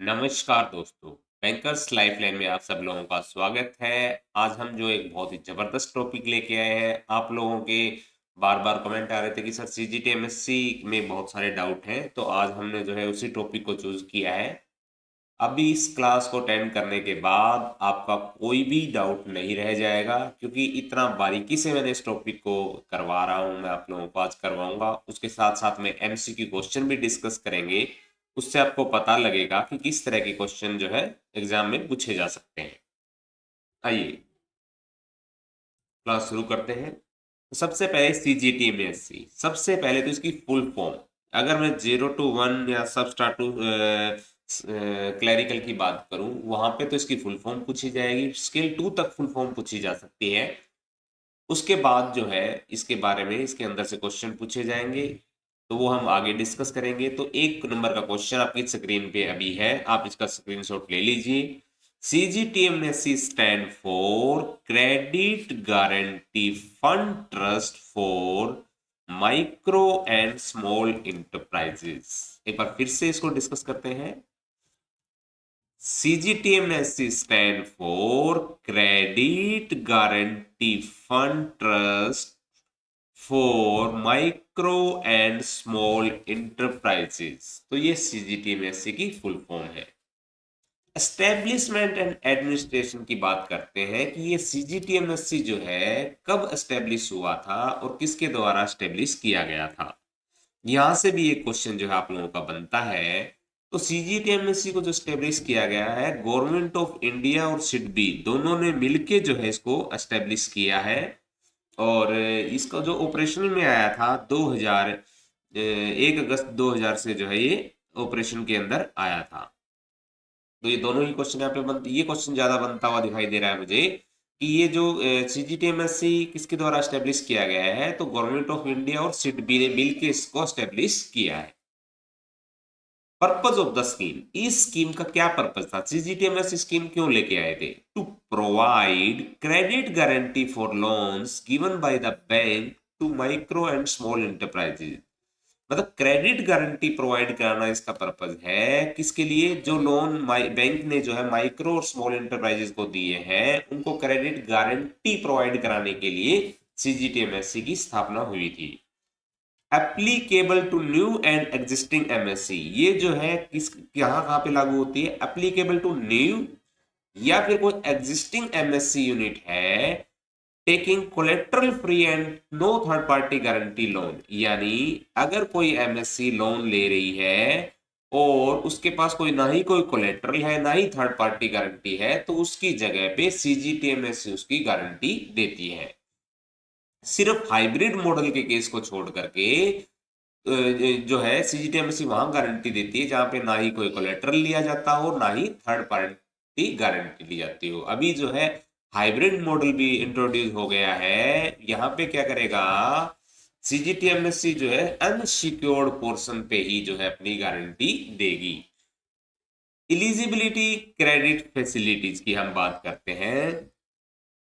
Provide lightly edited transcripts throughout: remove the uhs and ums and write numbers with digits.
नमस्कार दोस्तों। Bankers lifeline में आप सब लोगों का स्वागत है। आज हम जो एक बहुत ही जबरदस्त टॉपिक लेके आए हैं, आप लोगों के बार बार कमेंट आ रहे थे कि सर सीजीटी एमएससी में बहुत सारे डाउट हैं, तो आज हमने जो है उसी टॉपिक को चूज किया है। अभी इस क्लास को अटेंड करने के बाद आपका कोई भी डाउट नहीं रह जाएगा, क्योंकि इतना बारीकी से मैंने इस टॉपिक को करवा रहा हूँ। मैं आप लोगों को आज करवाऊंगा, उसके साथ साथ में एमसीक्यू क्वेश्चन भी डिस्कस करेंगे। उससे आपको पता लगेगा कि किस तरह के क्वेश्चन जो है एग्जाम में पूछे जा सकते हैं। आइए क्लास शुरू करते हैं। तो सबसे पहले सीजीटी में एससी, सबसे पहले तो इसकी फुल फॉर्म, अगर मैं 0 to 1 या सब स्टार्ट टू क्लैरिकल की बात करूं, वहां पे तो इसकी फुल फॉर्म पूछी जाएगी। स्केल 2 तक फुल फॉर्म पूछी जा सकती है। उसके बाद जो है इसके बारे में इसके अंदर से क्वेश्चन पूछे जाएंगे, तो वो हम आगे डिस्कस करेंगे। तो 1 नंबर का क्वेश्चन आपकी स्क्रीन पे अभी है, आप इसका स्क्रीनशॉट ले लीजिए। CGTMSC stand for credit guarantee fund trust for micro and small enterprises. एक बार फिर से इसको डिस्कस करते हैं। CGTMSC stand for Credit Guarantee Fund Trust for Micro and Small Enterprises। तो ये CGTMSC की फुल फॉर्म है। एस्टेब्लिशमेंट एंड एडमिनिस्ट्रेशन की बात करते हैं कि ये CGTMSC जो है कब एस्टेब्लिश हुआ था और किसके द्वारा एस्टेब्लिश किया गया था। यहां से भी एक क्वेश्चन जो है आप लोगों का बनता है। तो सीजीटीएमएससी को जो स्टेब्लिश किया गया है, गवर्नमेंट ऑफ इंडिया और सिडबी दोनों ने मिलके जो है इसको एस्टेब्लिश किया है। और इसका जो ऑपरेशन में आया था 1 अगस्त 2000 से जो है ये ऑपरेशन के अंदर आया था। तो ये दोनों ही क्वेश्चन यहाँ पे बनते, ये क्वेश्चन ज्यादा बनता हुआ दिखाई दे रहा है मुझे कि ये जो सीजीटीएमएससी किसके द्वारा एस्टेब्लिश किया गया है, तो गवर्नमेंट ऑफ इंडिया और सिडबी ने मिलकर इसको एस्टेब्लिश किया है। पर्पज ऑफ द स्कीम, इस स्कीम का क्या पर्पज था, सीजीटीएमएस स्कीम क्यों लेके आए थे? To provide credit guarantee for loans given by the bank to micro and small enterprises. मतलब क्रेडिट गारंटी प्रोवाइड कराना इसका पर्पज है। किसके लिए? जो लोन बैंक ने जो है माइक्रो और स्मॉल एंटरप्राइजेस को दिए हैं, उनको क्रेडिट गारंटी प्रोवाइड कराने के लिए सीजीटीएमएससी की स्थापना हुई थी। Applicable to new and existing MSE, ये जो है किस यहाँ कहाँ पे लागू होती है? एप्लीकेबल टू न्यू या फिर कोई एग्जिस्टिंग एमएससी यूनिट है taking collateral free and no third party guarantee loan. यानी अगर कोई एमएससी लोन ले रही है और उसके पास कोई ना ही कोई कोलेट्रल है ना ही थर्ड पार्टी गारंटी है, तो उसकी जगह पे सीजीटीएमएससी उसकी गारंटी देती है। सिर्फ हाइब्रिड मॉडल के केस को छोड़ करके जो है सीजीटीएमएससी वहां गारंटी देती है जहां पे ना ही कोई कोलेटरल लिया जाता हो ना ही थर्ड पार्टी गारंटी ली जाती हो। अभी जो है हाइब्रिड मॉडल भी इंट्रोड्यूस हो गया है। यहाँ पे क्या करेगा सीजीटीएमएससी जो है अनसिक्योर्ड पोर्शन पे ही जो है अपनी गारंटी देगी। इलिजिबिलिटी क्रेडिट फैसिलिटीज की हम बात करते हैं।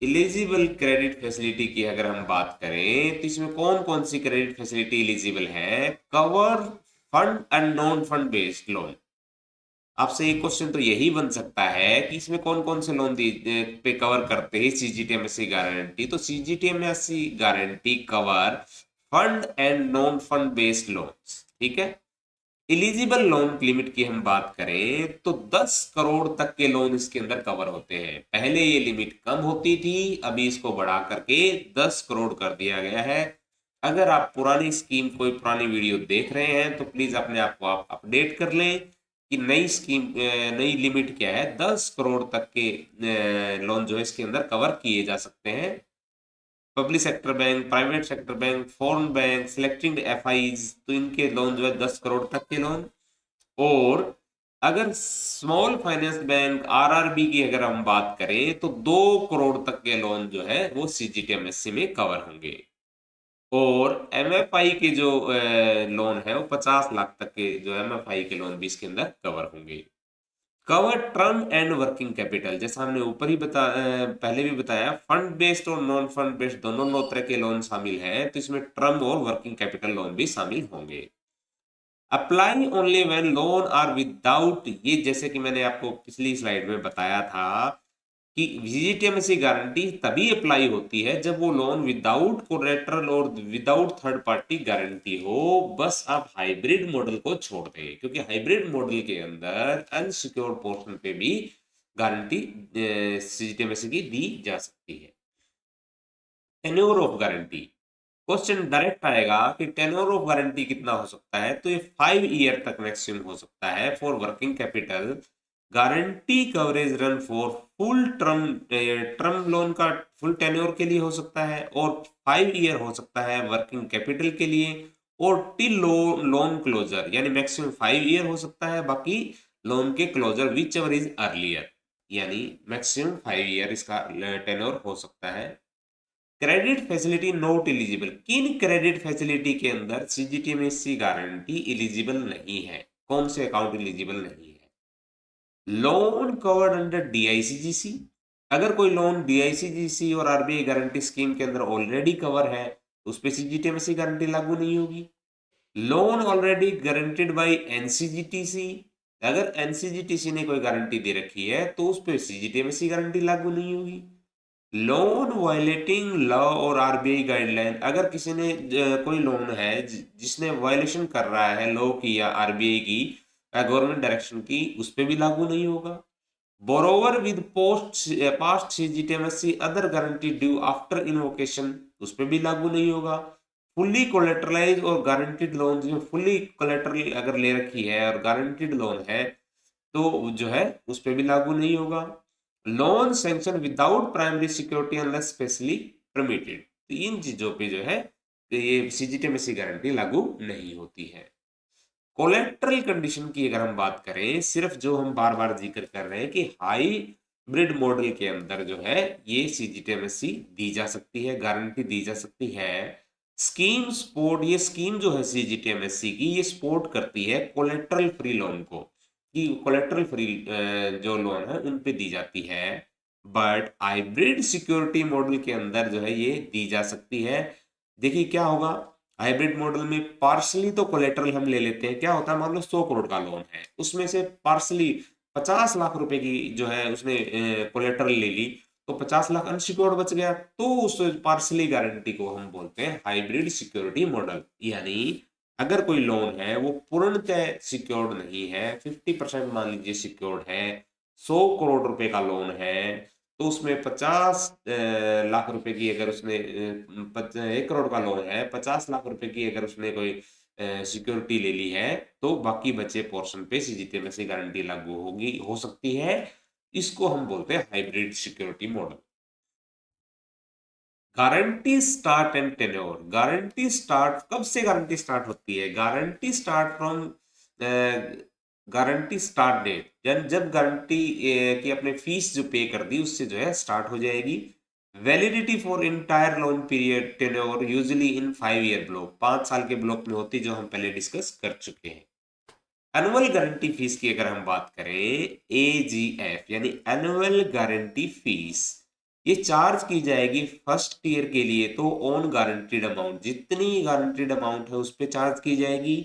इलिजिबल क्रेडिट फैसिलिटी की अगर हम बात करें तो इसमें कौन कौन सी क्रेडिट फैसिलिटी इलिजिबल है? Cover fund and non fund based loan. आपसे एक क्वेश्चन तो यही बन सकता है कि इसमें कौन कौन से लोन पे कवर करते हैं सीजीटीएमएससी गारंटी। तो CGTMSC guarantee cover fund and non fund based loans. ठीक है। इलिजिबल लोन लिमिट की हम बात करें तो 10 करोड़ तक के लोन इसके अंदर कवर होते हैं। पहले ये लिमिट कम होती थी, अभी इसको बढ़ा करके 10 करोड़ कर दिया गया है। अगर आप पुरानी स्कीम कोई पुरानी वीडियो देख रहे हैं तो प्लीज अपने आप को आप अपडेट कर लें कि नई स्कीम नई लिमिट क्या है। 10 करोड़ तक के लोन जो है इसके अंदर कवर किए जा सकते हैं। Public sector bank, private sector bank, foreign bank, selected FIIs, तो इनके लोन जो है 10 करोड़ तक के लोन। और अगर स्मॉल फाइनेंस बैंक आरआरबी की अगर हम बात करें तो 2 करोड़ तक के लोन जो है वो सीजीटीएमएससी में कवर होंगे। और एमएफआई के जो लोन है वो 50 लाख तक के जो एमएफआई के लोन भी इसके अंदर कवर होंगे। Cover term and working capital, जैसा हमने ऊपर ही पहले भी बताया, फंड बेस्ड और नॉन फंड बेस्ड दोनों तरह के लोन शामिल हैं, तो इसमें टर्म और वर्किंग कैपिटल लोन भी शामिल होंगे। Apply only when loan are without, ये जैसे कि मैंने आपको पिछली स्लाइड में बताया था कि वीजीटीएमएससी गारंटी तभी अप्लाई होती है जब वो लोन विदाउट कोलेटरल और विदाउट थर्ड पार्टी गारंटी हो। बस आप हाइब्रिड मॉडल को छोड़ दें, क्योंकि हाइब्रिड मॉडल के अंदर अनसिक्योर्ड पोर्शन पे भी गारंटी सीजीटीएमएससी की दी जा सकती है। Tenure of guarantee, question direct आएगा कि टेन्योर ऑफ गारंटी कितना हो सकता है, तो ये 5 ईयर तक मैक्सिमम हो सकता है for working capital. Guarantee coverage run for full term, term loan का फुल टेन्योर के लिए हो सकता है, और 5 ईयर हो सकता है वर्किंग कैपिटल के लिए, और टिल लोन क्लोजर, यानी मैक्सिमम 5 ईयर हो सकता है, बाकी लोन के closure whichever is earlier, यानी मैक्सिमम 5 ईयर इसका टेन्योर हो सकता है। क्रेडिट फैसिलिटी नॉट एलिजिबल, किन क्रेडिट फैसिलिटी के अंदर सीजीटीएमएससी गारंटी एलिजिबल नहीं है, कौन से अकाउंट एलिजिबल नहीं है? लोन कवर्ड अंडर डीआईसीजीसी, अगर कोई लोन डीआईसीजीसी और आरबीआई गारंटी स्कीम के अंदर ऑलरेडी कवर है तो उस पर सीजीटीएमएससी गारंटी लागू नहीं होगी। लोन ऑलरेडी गारंटेड बाय एनसीजीटीसी, अगर एनसीजीटीसी ने कोई गारंटी दे रखी है तो उस पर सीजीटीएमएससी गारंटी लागू नहीं होगी। लोन वायलेटिंग लॉ और आरबीआई गाइडलाइन, अगर किसी ने कोई लोन है जिसने वायलेशन कर रहा है लॉ की या आरबीआई की गवर्नमेंट डायरेक्शन की, उस पर भी लागू नहीं होगा। Borrower with post past CGTMSC other guarantee due after invocation, उस पर भी लागू नहीं होगा। फुल्ली कोलेटरलाइज और गारंटीड लोन में फुल्ली कोलेटरल अगर ले रखी है और गारंटीड लोन है तो जो है उस पर भी लागू नहीं होगा। Loan sanction without primary security unless specially permitted, तो इन चीजों पे जो है ये सीजीटीएमएससी गारंटी लागू नहीं होती है। कोलेट्रल कंडीशन की अगर हम बात करें, सिर्फ जो हम बार बार जिक्र कर रहे हैं कि हाइब्रिड मॉडल के अंदर जो है ये सीजीटीएमएससी दी जा सकती है, गारंटी दी जा सकती है। स्कीम सपोर्ट, ये स्कीम जो है सीजीटीएमएससी की ये सपोर्ट करती है कोलेट्रल फ्री लोन को, कि कोलेट्रल फ्री जो लोन है उन पे दी जाती है। बट हाइब्रिड सिक्योरिटी मॉडल के अंदर जो है ये दी जा सकती है। देखिए क्या होगा, हाइब्रिड मॉडल में पार्सली तो कोलेटरल हम ले लेते हैं, क्या होता है मान लो 100 करोड़ का लोन है, उसमें से पार्सली 50 लाख रुपए की जो है उसने कोलेटरल ले ली, तो 50 लाख अनसिक्योर्ड बच गया, तो उस पार्सली गारंटी को हम बोलते हैं हाइब्रिड सिक्योरिटी मॉडल। यानी अगर कोई लोन है वो पूर्णतः सिक्योर्ड नहीं है, 50% मान लीजिए सिक्योर्ड है, 100 करोड़ रुपए का लोन है, तो उसमें 50 लाख रुपए की अगर उसने 1 करोड़ का लोन है, 50 लाख रुपए की अगर उसने कोई सिक्योरिटी ले ली है, तो बाकी बचे पोर्शन पे सीजीटीएमएससी गारंटी लागू होगी, हो सकती है। इसको हम बोलते हैं hybrid security model. Guarantee start and tenure, guarantee start कब से गारंटी स्टार्ट होती है? Guarantee start from guarantee start date, जब गारंटी की अपने फीस जो पे कर दी उससे जो है स्टार्ट हो जाएगी। Validity for entire loan period tenure usually in 5 year block, 5 साल के ब्लॉक में होती, जो हम पहले डिस्कस कर चुके हैं। एनुअल गारंटी फीस की अगर हम बात करें, एजीएफ यानी एनुअल गारंटी फीस, ये चार्ज की जाएगी फर्स्ट ईयर के लिए तो ऑन गारंटीड अमाउंट, जितनी गारंटीड अमाउंट है उस पर चार्ज की जाएगी,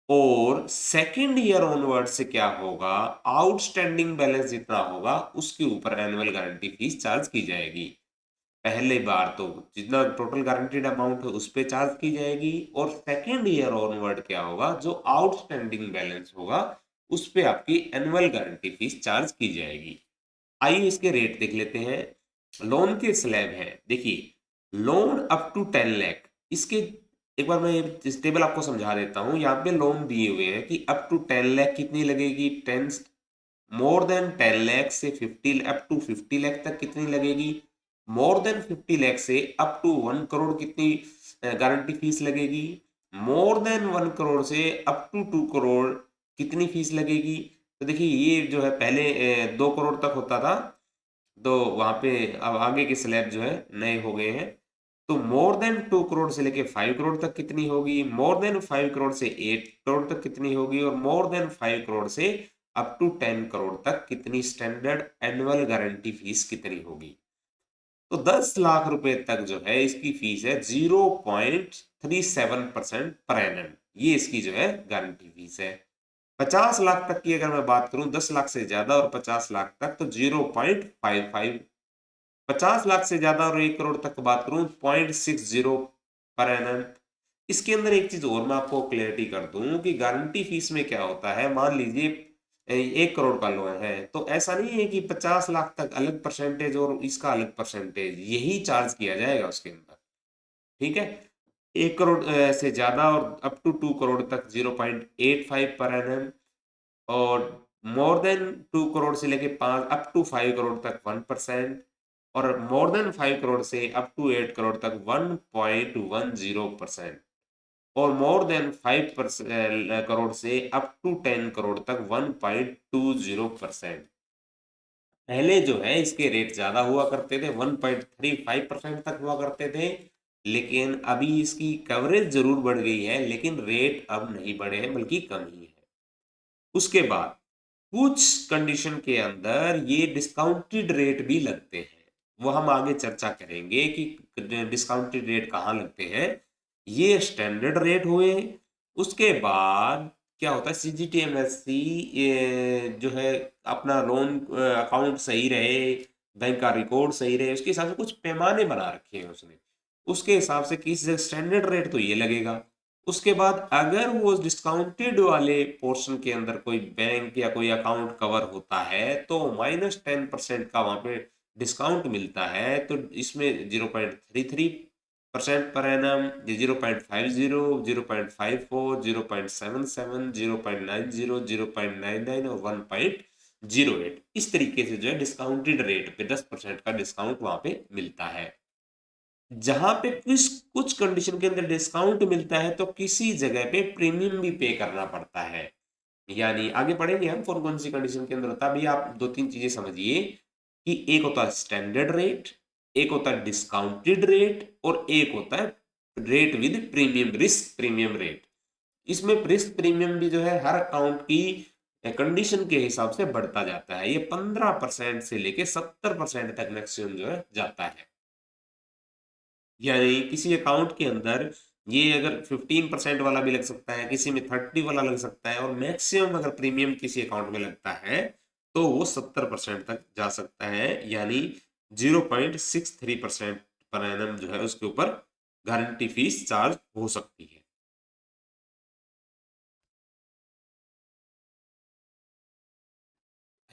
और सेकेंड ईयर ऑनवर्ड से क्या होगा, आउटस्टैंडिंग बैलेंस जितना होगा उसके ऊपर एनुअल गारंटी फीस चार्ज की जाएगी। पहले बार तो जितना टोटल गारंटीड अमाउंट है उस पे चार्ज की जाएगी, और सेकेंड ईयर ऑनवर्ड क्या होगा, जो आउटस्टैंडिंग बैलेंस होगा उस पे आपकी एनुअल गारंटी फीस चार्ज की जाएगी। आइए इसके रेट देख लेते हैं। लोन के स्लैब हैं, देखिए लोन अप टू 10 लाख, इसके एक बार मैं इस टेबल आपको समझा देता हूँ। यहाँ पे लोन दिए हुए हैं कि अप टू 10 लाख कितनी लगेगी, 10 मोर देन 10 लाख से 50 अप टू 50 लाख तक कितनी लगेगी, मोर देन 50 लाख से अप टू 1 करोड़ कितनी गारंटी फीस लगेगी, मोर देन 1 करोड़ से अप टू 2 करोड़ कितनी फीस लगेगी। तो देखिए ये जो है पहले 2 करोड़ तक होता था, तो वहां पे अब आगे के स्लैब जो है नए हो गए हैं। तो मोर देन 2 करोड़ से लेके 5 करोड़ तक कितनी होगी, मोर देन 5 करोड़ से 8 करोड़ तक कितनी होगी, और मोर देन 5 करोड़ से अप टू 10 करोड़ तक कितनी स्टैंडर्ड एनुअल गारंटी फीस कितनी होगी। तो 10 लाख रुपए तक जो है इसकी फीस है 0.37% पर एनम, ये इसकी जो है गारंटी फीस है। 50 लाख तक की अगर मैं बात करूं, 10 लाख से ज्यादा और 50 लाख तक तो 0.55, 50 लाख से ज्यादा और 1 करोड़ तक बात करूं 0.60 पर एनम। इसके अंदर एक चीज और मैं आपको क्लियरिटी कर दूं कि गारंटी फीस में क्या होता है, मान लीजिए 1 करोड़ का लोन है, तो ऐसा नहीं है कि 50 लाख तक अलग परसेंटेज और इसका अलग परसेंटेज, यही चार्ज किया जाएगा उसके अंदर। ठीक है, 1 करोड़ से ज्यादा और अप टू 2 करोड़ तक 0.85 पर एनम, और मोर देन 2 करोड़ से लेके 5 अप टू 5 करोड़ तक 1%, और मोर देन 5 करोड़ से अप टू 8 करोड़ तक 1.10%, और मोर देन 5 करोड़ से अप टू 10 करोड़ तक 1.20%। पहले जो है इसके रेट ज्यादा हुआ करते थे, 1.35% तक हुआ करते थे, लेकिन अभी इसकी कवरेज जरूर बढ़ गई है, लेकिन रेट अब नहीं बढ़े हैं बल्कि कम ही है। उसके बाद कुछ कंडीशन के अंदर ये डिस्काउंटेड रेट भी लगते हैं, वो हम आगे चर्चा करेंगे कि डिस्काउंटेड रेट कहाँ लगते हैं। ये स्टैंडर्ड रेट हुए। उसके बाद क्या होता है, सीजीटीएमएससी जो है अपना लोन अकाउंट सही रहे, बैंक का रिकॉर्ड सही रहे, उसके हिसाब से कुछ पैमाने बना रखे हैं उसने, उसके हिसाब से किस स्टैंडर्ड रेट तो ये लगेगा। उसके बाद अगर वो डिस्काउंटेड वाले पोर्शन के अंदर कोई बैंक या कोई अकाउंट कवर होता है तो -10% का वहां पे डिस्काउंट मिलता है, तो इसमें 0.33% पर एनम, 0.50, 0.54, 0.77, 0.90, 0.99 और 1.08, इस तरीके से जो है डिस्काउंटेड रेट पे 10% का डिस्काउंट वहां पे मिलता है। जहां पे कुछ कुछ कंडीशन के अंदर डिस्काउंट मिलता है तो किसी जगह पे प्रीमियम भी पे करना पड़ता है। यानी आगे पढ़ेंगे हम कौन कौन सी कंडीशन के अंदर होता है। अभी आप दो तीन चीजें समझिए कि एक होता है स्टैंडर्ड रेट, एक होता है डिस्काउंटेड रेट, और एक होता है rate with premium, risk premium rate. इसमें रिस्क प्रीमियम भी जो है हर अकाउंट की कंडीशन के हिसाब से बढ़ता जाता है। ये 15% से लेके 70% तक मैक्सिमम जो है जाता है। यानी किसी अकाउंट के अंदर ये अगर 15% वाला भी लग सकता है, किसी में 30 वाला लग सकता है, और मैक्सिमम अगर प्रीमियम किसी अकाउंट में लगता है तो वो 70% तक जा सकता है। यानी 0.63% पर एनम जो है उसके ऊपर गारंटी फीस चार्ज हो सकती है।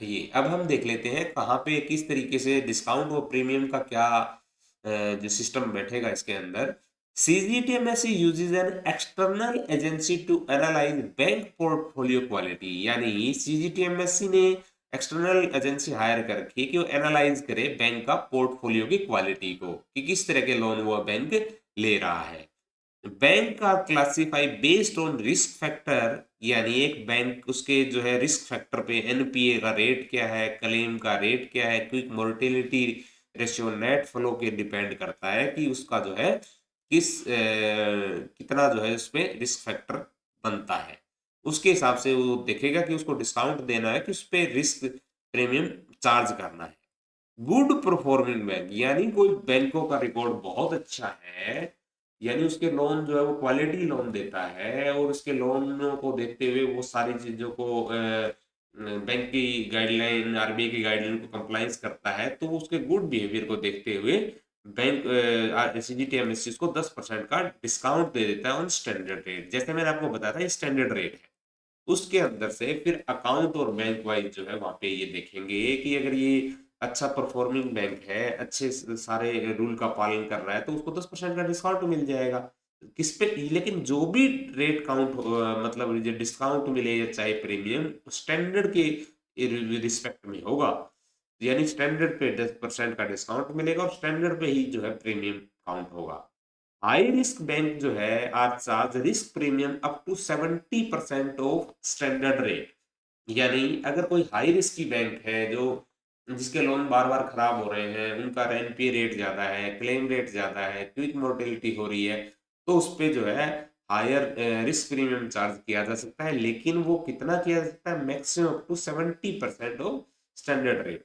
ये अब हम देख लेते हैं कहाँ पे किस तरीके से डिस्काउंट और प्रीमियम का क्या जो सिस्टम बैठेगा इसके अंदर। CGTMSC uses an external agency to analyse bank portfolio quality. यानी सीजीटीएमएससी ने एक्सटर्नल एजेंसी हायर करके कि वो एनालाइज करे बैंक का पोर्टफोलियो की क्वालिटी को, कि किस तरह के लोन वो बैंक ले रहा है। बैंक का classify based on risk factor, यानी एक बैंक उसके जो है रिस्क फैक्टर पे एनपीए का रेट क्या है, क्लेम का रेट क्या है, quick mortality ratio, net flow के डिपेंड करता है कि उसका जो है कितना जो है उस पे रिस्क फैक्टर बनता है। उसके हिसाब से वो देखेगा कि उसको डिस्काउंट देना है कि उस पे रिस्क प्रीमियम चार्ज करना है। गुड परफॉर्मिंग बैंक, यानी कोई बैंकों का रिकॉर्ड बहुत अच्छा है, यानी उसके लोन जो है वो क्वालिटी लोन देता है, और उसके लोन को देखते हुए वो सारी चीजों को बैंक की गाइडलाइन, आरबीआई की गाइडलाइन को कंप्लाइंस करता है, तो उसके गुड बिहेवियर को देखते हुए बैंक सीजीटीएमएससी को 10% का डिस्काउंट दे देता है ऑन स्टैंडर्ड रेट। जैसे मैंने आपको बताया था ये स्टैंडर्ड रेट है। उसके अंदर से फिर अकाउंट और बैंक वाइज जो है वहां पे ये देखेंगे कि अगर ये अच्छा परफॉर्मिंग बैंक है, अच्छे सारे रूल का पालन कर रहा है, तो उसको 10% का डिस्काउंट मिल जाएगा। किस पे, लेकिन जो भी रेट काउंट मतलब जो डिस्काउंट मिले या चाहे प्रीमियम, स्टैंडर्ड के रिस्पेक्ट में होगा। यानी स्टैंडर्ड पे 10% का डिस्काउंट मिलेगा और स्टैंडर्ड पे ही जो है प्रीमियम काउंट होगा। हाई रिस्क बैंक जो है are charge risk premium up to 70% of standard rate. यानी अगर कोई हाई रिस्क की बैंक है जो जिसके लोन बार बार खराब हो रहे हैं, उनका एनपीए रेट ज्यादा है, क्लेम रेट ज्यादा है, क्विक मोर्टेलिटी हो रही है, तो उस पे जो है हायर रिस्क प्रीमियम चार्ज किया जा सकता है। लेकिन वो कितना किया जा सकता है, maximum up to 70% of standard rate.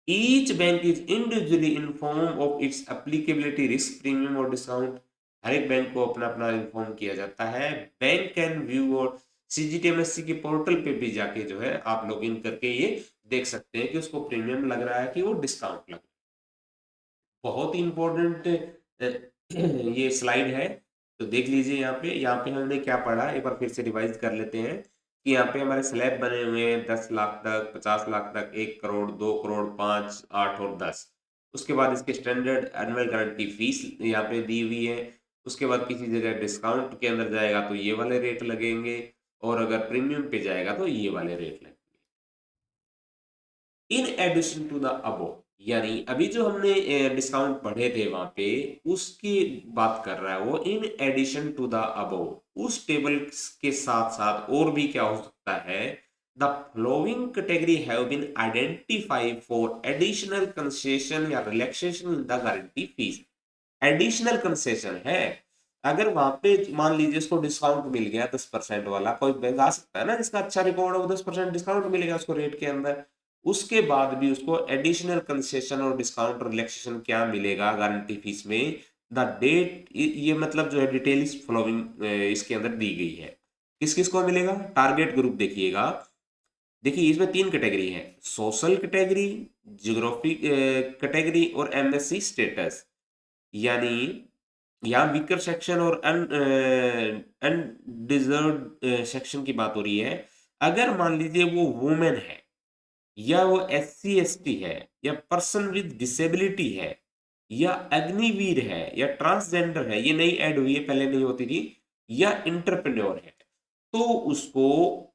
Each bank is individually inform of its applicability, risk, premium और डिस्काउंट। हर एक बैंक को अपना अपना इन्फॉर्म किया जाता है। बैंक कैन व्यू और सीजीटीएमएससी के पोर्टल पे भी जाके जो है आप लॉग इन करके ये देख सकते हैं कि उसको प्रीमियम लग रहा है कि वो डिस्काउंट लग रहा है। बहुत ही इंपॉर्टेंट ये स्लाइड है, तो देख लीजिए। यहाँ पे हमने क्या पढ़ा, एक बार फिर से रिवाइज कर लेते हैं कि यहाँ पे हमारे स्लैब बने हुए हैं 10 लाख तक, 50 लाख तक, 1 करोड़, 2 करोड़, 5, 8 और 10। उसके बाद इसके स्टैंडर्ड एनुअल गारंटी फीस यहाँ पे दी हुई है। उसके बाद किसी जगह डिस्काउंट के अंदर जाएगा तो ये वाले रेट लगेंगे, और अगर प्रीमियम पे जाएगा तो ये वाले रेट लगेंगे। In addition to the above, यानी अभी जो हमने डिस्काउंट पढ़े थे वहां पे, उसकी बात कर रहा है वो। In addition to the above, उस टेबल के साथ साथ और भी क्या हो सकता है। The flowing category have been identified for additional concession या relaxation in the guarantee fees. Additional concession है, अगर वहां पे मान लीजिए उसको डिस्काउंट मिल गया 10% वाला, कोई बैंक आ सकता है ना जिसका अच्छा रिकॉर्ड है, वो 10% डिस्काउंट मिलेगा उसको रेट के अंदर। उसके बाद भी उसको एडिशनल कंसेशन और डिस्काउंट रिलैक्सेशन क्या मिलेगा गारंटी फीस में, द डेट, ये मतलब जो है डिटेल इस फॉलोइंग इसके अंदर दी गई है। किस किस को मिलेगा, टारगेट ग्रुप देखिएगा। देखिए इसमें 3 कैटेगरी है, सोशल कैटेगरी, ज्योग्राफी कैटेगरी और एमएससी स्टेटस। यानी यहाँ वीकर सेक्शन और अनडिजर्व सेक्शन की बात हो रही है। अगर मान लीजिए वो वुमेन है, या वो SC ST है, या पर्सन विद डिसेबिलिटी है, या अग्निवीर है, या ट्रांसजेंडर है, ये नई ऐड हुई है, पहले नहीं होती थी, या इंटरप्रेन्योर है, तो उसको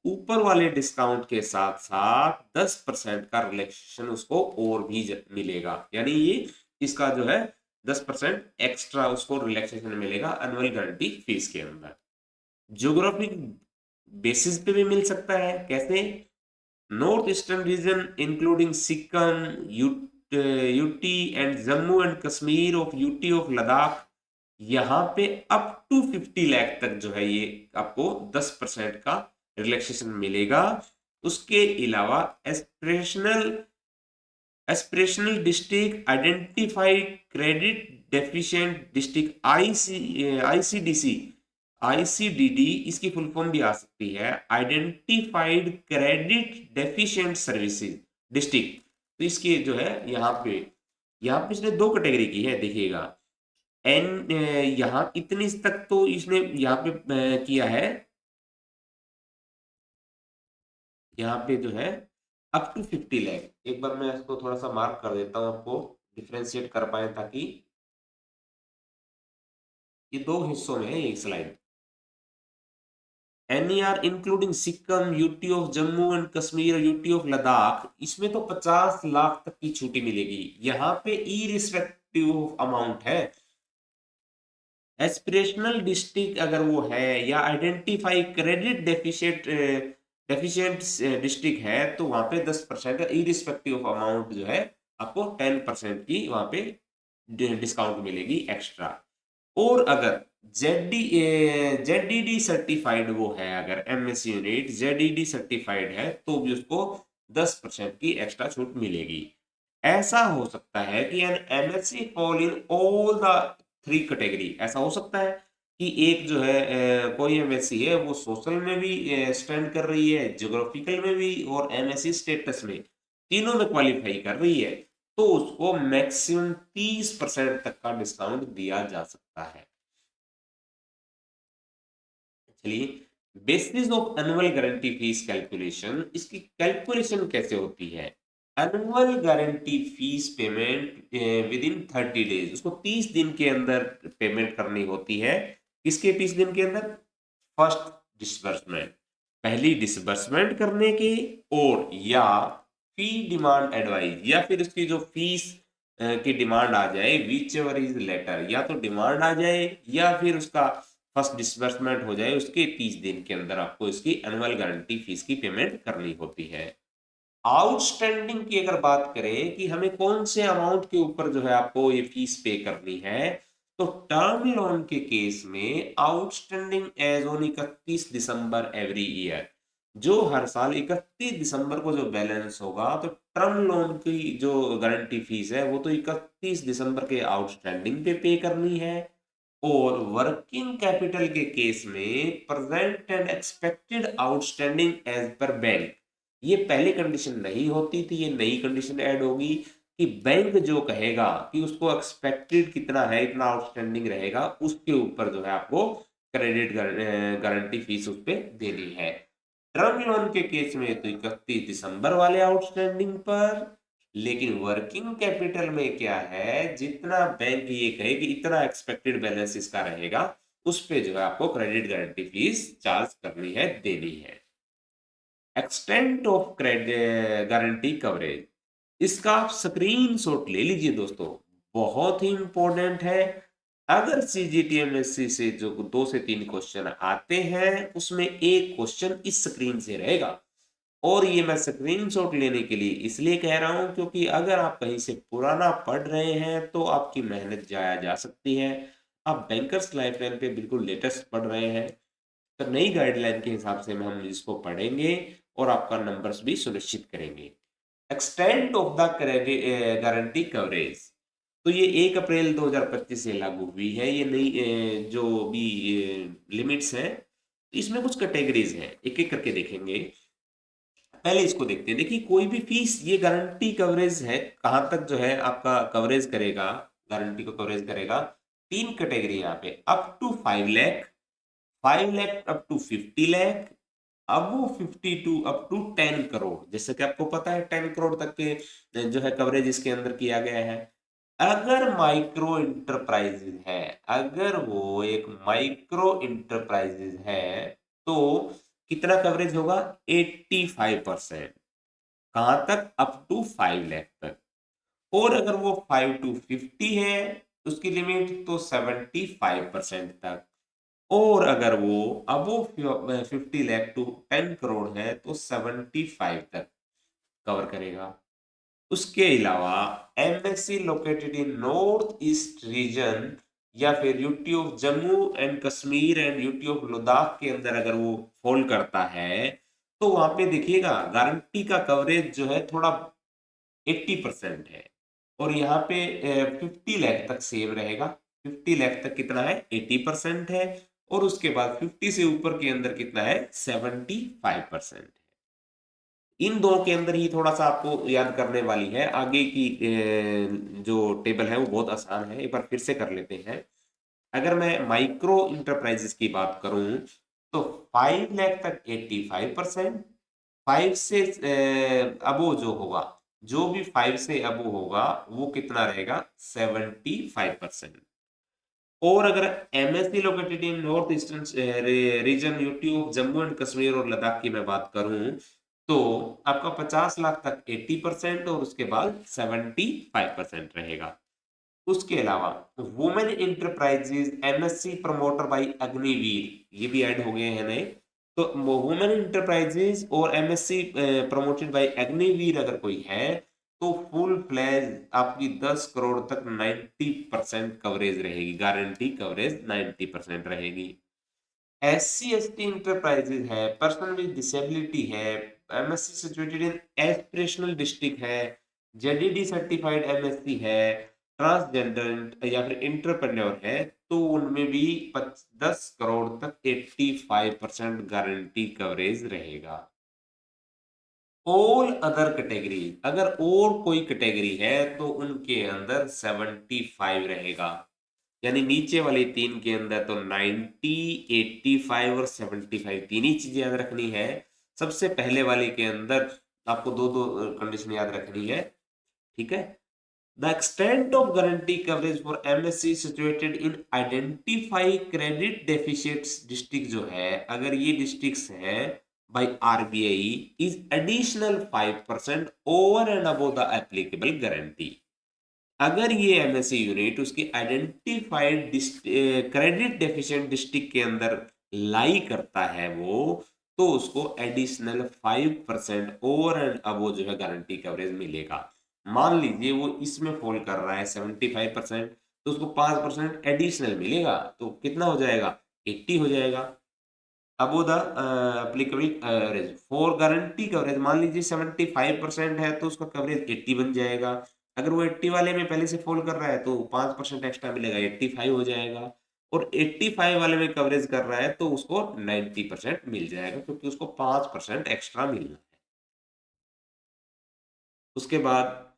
ऊपर वाले डिस्काउंट के साथ साथ 10% का रिलैक्सेशन उसको और भी मिलेगा। यानी ये इसका जो है 10% एक्स्ट्रा उसको रिलैक्सेशन मिलेगा एनुअल गारंटी फीस के अंदर। ज्योग्राफिक बेसिस पे भी मिल सकता है, कैसे, north eastern region including Sikkim, UT and Jammu and Kashmir of UT of Ladakh, यहाँ पे अप टू 50 लाख तक जो है ये आपको 10% का रिलैक्सेशन मिलेगा। उसके अलावा aspirational aspirational district identified credit deficient district, ICDC, ICDD, इसकी फुल फॉर्म भी आ सकती है, identified credit deficient services district. तो इसके जो है यहाँ पे इसने 2 कैटेगरी की है, देखिएगा। एन यहाँ इतनी तक तो इसने यहाँ पे किया है, यहाँ पे जो है अप टू 50 लाख। एक बार मैं इसको थोड़ा सा मार्क कर देता हूँ, आपको डिफ्रेंशिएट कर पाए, ताकि ये 2 हिस्सों में है ये slide. NER including Sikkim, UT of Jammu and Kashmir, UT of Ladakh, इसमें तो 50 लाख तक की छूटी मिलेगी। यहाँ पे इरिस्पेक्टिव ऑफ अमाउंट है। एस्पिरेशनल डिस्ट्रिक्ट अगर वो है, या आइडेंटिफाई क्रेडिट डेफिशिएंट डिस्ट्रिक्ट है, तो वहां पे 10% इरिस्पेक्टिव ऑफ अमाउंट जो है आपको 10% की वहां पे डिस्काउंट मिलेगी एक्स्ट्रा। और अगर ZDD सर्टिफाइड वो है, अगर MSc यूनिट ZDD सर्टिफाइड है, तो भी उसको 10% की एक्स्ट्रा छूट मिलेगी। ऐसा हो सकता है कि an MSc fall in all the 3 category. ऐसा हो सकता है कि एक जो है कोई MSc है वो सोशल में भी स्टैंड कर रही है, ज्योग्राफिकल में भी, और MSc स्टेटस में, तीनों में क्वालिफाई कर रही है, तो उसको मैक्सिमम 30% तक का डिस्काउंट दिया जा सकता है। चलिए, basis of annual guarantee fees calculation, इसकी कैलकुलेशन कैसे होती है। Annual guarantee fees payment with in 30 days, उसको 30 दिन के अंदर पेमेंट करनी होती है। किसके 30 दिन के अंदर, फर्स्ट डिसबर्समेंट, पहली डिसबर्समेंट करने की, और या फी डिमांड एडवाइस, या फिर उसकी जो फीस की डिमांड आ जाए, विच एवर इज लेटर, या तो डिमांड आ जाए या फिर उसका फर्स्ट डिसबर्समेंट हो जाए, उसके 30 दिन के अंदर आपको इसकी एनुअल गारंटी फीस की पेमेंट करनी होती है। आउटस्टैंडिंग की अगर बात करें कि हमें कौन से अमाउंट के ऊपर जो है आपको ये फीस पे करनी है, तो टर्म लोन के केस में outstanding as on 31 December every year, जो हर साल 31 दिसंबर को जो बैलेंस होगा, तो टर्म लोन की जो गारंटी फीस है वो तो 31 दिसंबर के आउटस्टैंडिंग पे करनी है। और वर्किंग कैपिटल के केस में present and expected outstanding as पर बैंक, ये पहले कंडीशन नहीं होती थी, ये नई कंडीशन ऐड होगी कि बैंक जो कहेगा कि उसको एक्सपेक्टेड कितना है, इतना आउटस्टैंडिंग रहेगा, उसके ऊपर जो है आपको क्रेडिट गारंटी फीस उस पर देनी है। टर्म लोन के केस में तो 31 दिसंबर वाले आउटस्टैंडिंग पर, लेकिन वर्किंग कैपिटल में क्या है, जितना बैंक ये कहे कि इतना एक्सपेक्टेड बैलेंस इसका रहेगा, उस पे जो है आपको क्रेडिट गारंटी फीस चार्ज करनी है, देनी है। Extent of credit guarantee coverage, इसका आप स्क्रीनशॉट ले लीजिए दोस्तों, बहुत ही इंपॉर्टेंट है। अगर सीजीटीएमएससी से जो 2 से 3 क्वेश्चन आते हैं, उसमें एक क्वेश्चन इस स्क्रीन से रहेगा। और ये मैं स्क्रीनशॉट लेने के लिए इसलिए कह रहा हूं क्योंकि अगर आप कहीं से पुराना पढ़ रहे हैं तो आपकी मेहनत जाया जा सकती है। आप बैंकर्स लाइफलाइन पे बिल्कुल लेटेस्ट पढ़ रहे हैं, तो नई गाइडलाइन के हिसाब से हम इसको पढ़ेंगे और आपका नंबर्स भी सुनिश्चित करेंगे। Extent of the guarantee coverage, तो ये 1 अप्रैल 2025 से लागू हुई है। ये नई जो भी लिमिट्स हैं, इसमें कुछ कैटेगरीज हैं, एक एक करके देखेंगे। पहले इसको देखते हैं। देखिए, कोई भी फीस, ये गारंटी कवरेज है, कहां तक जो है आपका कवरेज करेगा, गारंटी को कवरेज करेगा। 3 कैटेगरी यहाँ पे, up to 5 lakh, 5 lakh up to 50 lakh, अब वो 52 अप टू 10 करोड़। जैसे कि आपको पता है 10 करोड़ तक के जो है कवरेज इसके अंदर किया गया है। अगर माइक्रो इंटरप्राइजेज है, अगर वो एक माइक्रो इंटरप्राइजेज है, तो कितना कवरेज होगा? 85%। कहां तक? अप टू 5 लाख तक। और अगर वो 5 टू 50 है, उसकी लिमिट तो 75% तक। और अगर वो अबो 50 लाख टू 10 करोड़ है, तो 75 तक कवर करेगा। उसके अलावा MSc located in north east region या फिर UT of Jammu and Kashmir and UT of Ladakh के अंदर अगर वो फॉल करता है, तो वहां पे देखिएगा गारंटी का कवरेज जो है थोड़ा 80% है। और यहाँ पे 50 लाख तक सेम रहेगा। 50 लाख तक कितना है? 80% है। और उसके बाद 50 से ऊपर के अंदर कितना है? 75% है। इन दोनों के अंदर ही थोड़ा सा आपको याद करने वाली है। आगे की जो टेबल है वो बहुत आसान है, एक बार फिर से कर लेते हैं। अगर मैं माइक्रो इंटरप्राइजेस की बात करूं, तो 5 लाख तक 85%, 5 से अबो जो होगा, जो भी 5 से अबो होगा, वो कितना रहेगा? 75%। और अगर MSc located in north eastern region UT of Jammu and Kashmir और लद्दाख की मैं बात करूं, तो आपका 50 लाख तक 80% और उसके बाद 75% रहेगा। उसके अलावा women enterprises MSE promoter by Agniveer, ये भी ऐड हो गए हैं नए। तो वुमेन इंटरप्राइजेज और एमएससी प्रमोटेड बाय अग्निवीर अगर कोई है, तो फुल फ्लैज आपकी 10 करोड़ तक 90% कवरेज रहेगी, गारंटी कवरेज 90% रहेगी। एससी एसटी इंटरप्राइजेज है, पर्सन विद डिसेबिलिटी है, एमएससी सिचुएटेड इन एस्पिरेशनल डिस्ट्रिक्ट है, जेडीडी सर्टिफाइड एमएससी है, ट्रांसजेंडर या फिर इंटरप्रेन्योर है, तो उनमें भी 10 करोड़ तक 85% गारंटी कवरेज रहेगा। ऑल अदर कैटेगरी, अगर और कोई कैटेगरी है तो उनके अंदर 75 रहेगा। यानी नीचे वाली 3 के अंदर तो 90, 85 और 75 तीन ही चीजें याद रखनी है। सबसे पहले वाले के अंदर आपको दो दो कंडीशन याद रखनी है, ठीक है। The extent of guarantee coverage for MSC situated in identify credit deficients district जो है, अगर ये डिस्ट्रिक्ट्स हैं by RBI, is additional 5% over and above the applicable guarantee. अगर ये एमएससी यूनिट उसकी आइडेंटिफाइड क्रेडिट डेफिशिएंट डिस्ट्रिक्ट के अंदर लाई करता है वो, तो उसको एडिशनल 5% ओवर एंड अबव जो है गारंटी कवरेज मिलेगा। मान लीजिए वो इसमें फॉल कर रहा है 75%, तो उसको 5% एडिशनल मिलेगा, तो कितना हो जाएगा? 80 हो जाएगा। Above the applicable average for guarantee coverage. मान लीजिए 75% है तो उसका कवरेज 80 बन जाएगा। अगर वो 80 वाले में पहले से फॉल कर रहा है तो 5% एक्स्ट्रा मिलेगा, 85 हो जाएगा। और 85 वाले में कवरेज कर रहा है तो उसको 90% मिल जाएगा, क्योंकि उसको 5% एक्स्ट्रा मिलना है। उसके बाद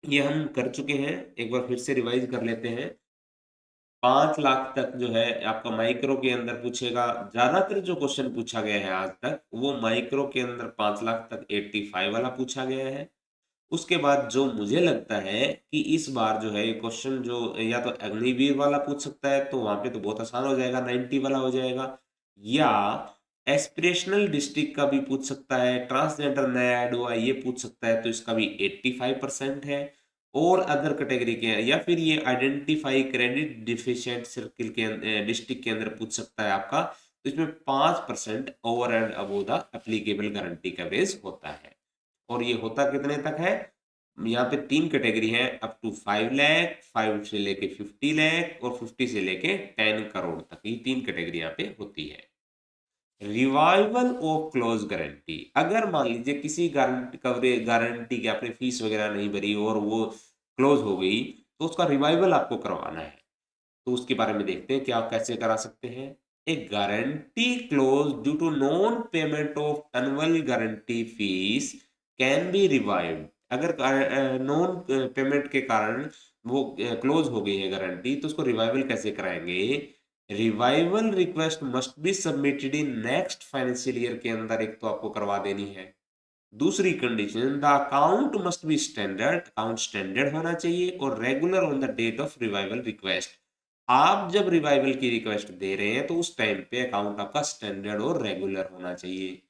ये हम कर चुके हैं, एक बार फिर से रिवाइज कर लेते हैं। 5 लाख तक जो है आपका माइक्रो के अंदर पूछेगा। ज्यादातर जो क्वेश्चन पूछा गया है आज तक वो माइक्रो के अंदर 5 लाख तक 85 वाला पूछा गया है। उसके बाद जो मुझे लगता है कि इस बार जो है ये क्वेश्चन जो या तो अग्निवीर वाला पूछ सकता है, तो वहां पे तो बहुत आसान हो जाएगा, 90 वाला हो जाएगा। या एस्पिरेशनल डिस्ट्रिक्ट का भी पूछ सकता है, ट्रांसजेंडर नया ऐड हुआ ये पूछ सकता है तो इसका भी 85% है। और अदर कैटेगरी के या फिर ये आइडेंटिफाई क्रेडिट डिफिशिएंट सर्किल के डिस्ट्रिक्ट के अंदर पूछ सकता है आपका। तो इसमें 5% over and above the applicable guarantee coverage होता है। और ये होता कितने तक है? यहाँ पे 3 कैटेगरी है, अप टू 5 लाख, 5 से लेके 50 लाख और 50 से लेके 10 करोड़ तक, ये 3 कैटेगरी यहाँ पे होती है। रिवाइवल ऑफ क्लोज गारंटी, अगर मान लीजिए किसी गारंटी कवरेज गारंटी की आपने फीस वगैरह नहीं भरी और वो क्लोज हो गई, तो उसका रिवाइवल आपको करवाना है। तो उसके बारे में देखते हैं क्या कैसे करा सकते हैं। A guarantee close due to non payment of annual guarantee fees can be revived. अगर नॉन पेमेंट के कारण वो क्लोज हो गई है गारंटी, तो उसको रिवाइवल कैसे कराएंगे? Revival request must be submitted in next financial year के अंदर, एक तो आपको करवा देनी है। दूसरी condition, the account must be standard, account standard होना चाहिए और regular on the date of revival request. आप जब रिवाइवल की रिक्वेस्ट दे रहे हैं तो उस टाइम पे अकाउंट आपका स्टैंडर्ड और रेगुलर होना चाहिए।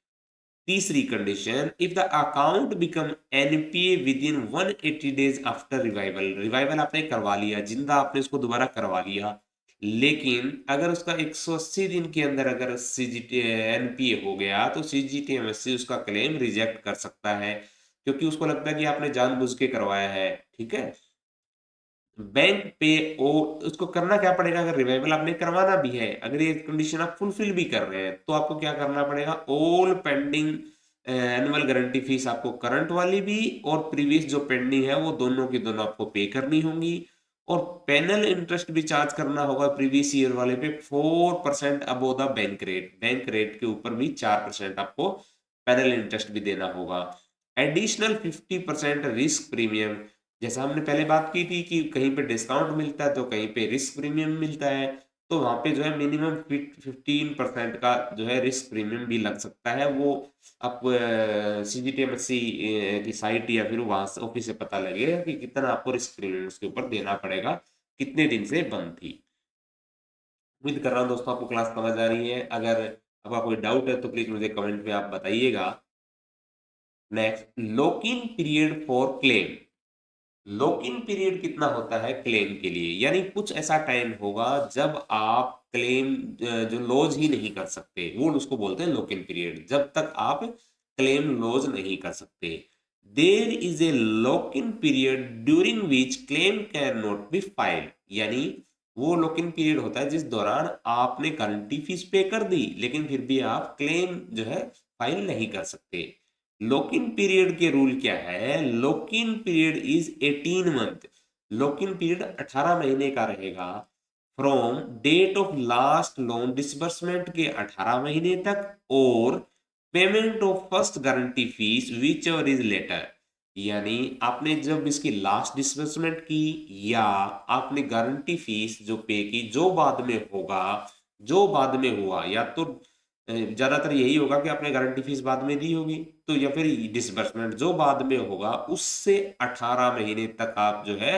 तीसरी condition, if the account become NPA with in 180 days after revival. Revival आपने करवा लिया, जिंदा आपने उसको दोबारा करवा लिया, लेकिन अगर उसका 180 दिन के अंदर अगर सीजीटी एनपीए हो गया तो सीजीटीएमएससी उसका क्लेम रिजेक्ट कर सकता है, क्योंकि उसको लगता है कि आपने जानबूझ के करवाया है। ठीक है, बैंक पे ओ उसको करना क्या पड़ेगा? अगर रिवाइवल आपने करवाना भी है, अगर ये कंडीशन आप फुलफिल भी कर रहे हैं, तो आपको क्या करना पड़ेगा? All pending annual guarantee fees आपको करंट वाली भी और प्रीवियस जो पेंडिंग है वो दोनों की दोनों आपको पे करनी होंगी। और पेनल इंटरेस्ट भी चार्ज करना होगा प्रीवियस ईयर वाले पे 4% above the bank rate. Bank rate के ऊपर भी 4% आपको पेनल इंटरेस्ट भी देना होगा। एडिशनल 50% रिस्क प्रीमियम, जैसा हमने पहले बात की थी कि कहीं पे डिस्काउंट मिलता है तो कहीं पे रिस्क प्रीमियम मिलता है, तो वहां पे जो है मिनिमम 15% का जो है रिस्क प्रीमियम भी लग सकता है। वो आप सीजीटीएमएससी की साइट या फिर वहां से ऑफिस से पता लगेगा कि कितना आपको रिस्क प्रीमियम उसके ऊपर देना पड़ेगा, कितने दिन से बंद थी। उम्मीद कर रहा हूँ दोस्तों आपको क्लास समझ आ रही है। अगर आपका कोई डाउट है तो प्लीज मुझे कमेंट में आप बताइएगा। Next, lock in period for claim. Lock in period कितना होता है क्लेम के लिए? यानी कुछ ऐसा टाइम होगा जब आप क्लेम जो लॉज ही नहीं कर सकते, वो उसको बोलते हैं लॉक इन पीरियड, जब तक आप क्लेम लॉज नहीं कर सकते। There is a lock in period during which claim can not be filed. यानी वो लॉक इन पीरियड होता है जिस दौरान आपने गारंटी फीस पे कर दी लेकिन फिर भी आप क्लेम जो है फाइल नहीं कर सकते। लॉक इन पीरियड के रूल क्या है? Lock in period is 18 month. Lock in period 18 महीने का रहेगा from date of last loan disbursement के 18 महीने तक, और payment of first guarantee fees whichever is later. यानी आपने जब इसकी लास्ट डिसबर्समेंट की या आपने गारंटी फीस जो पे की, जो बाद में होगा, जो बाद में हुआ, या तो ज्यादातर यही होगा कि आपने गारंटी फीस बाद में दी होगी, तो या फिर डिसबर्समेंट जो बाद में होगा उससे 18 महीने तक आप जो है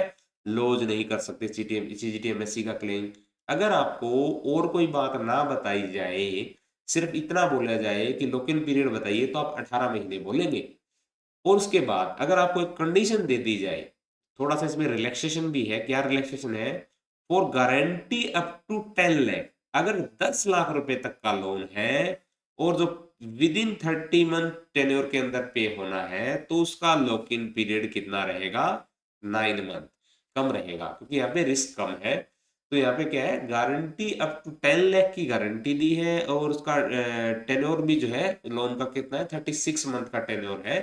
लॉज नहीं कर सकते सीजीटीएमएससी का क्लेम। अगर आपको और कोई बात ना बताई जाए, सिर्फ इतना बोला जाए कि लॉक इन पीरियड बताइए, तो आप 18 महीने बोलेंगे। और उसके बाद अगर आपको एक कंडीशन दे दी जाए, थोड़ा सा इसमें रिलैक्सेशन भी है। क्या रिलैक्सेशन है? For guarantee up to 10 lakh, अगर 10 लाख रुपए तक का लोन है और जो विद इन 30 मंथ टेन्योर के अंदर पे होना है, तो उसका लॉक इन पीरियड कितना रहेगा? 9 मंथ। कम रहेगा क्योंकि यहाँ पे रिस्क कम है। तो यहाँ पे क्या है, गारंटी अप टू 10 लाख की गारंटी दी है, और उसका टेन्योर भी जो है लोन का कितना है, 36 मंथ का टेन्योर है।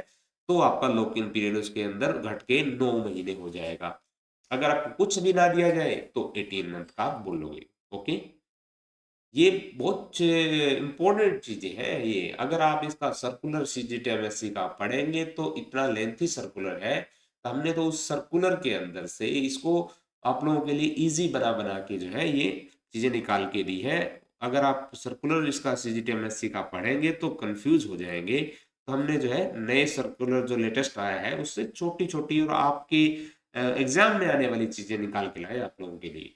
तो आपका लॉक इन पीरियड उसके अंदर घट के 9 महीने हो जाएगा। अगर आपको कुछ भी ना दिया जाए तो 18 मंथ का आप बोलोगे। ओके, ये बहुत इंपॉर्टेंट चीजें हैं ये। अगर आप इसका सर्कुलर सीजीटीएमएससी का पढ़ेंगे तो इतना लेंथी सर्कुलर है, तो हमने तो उस सर्कुलर के अंदर से इसको आप लोगों के लिए इजी बना बना के जो है ये चीजें निकाल के दी है। अगर आप सर्कुलर इसका सीजीटीएमएससी का पढ़ेंगे तो कंफ्यूज हो जाएंगे। तो हमने जो है नए सर्कुलर जो लेटेस्ट आया है उससे छोटी छोटी और आपके एग्जाम में आने वाली चीजें निकाल के लाए आप लोगों के लिए।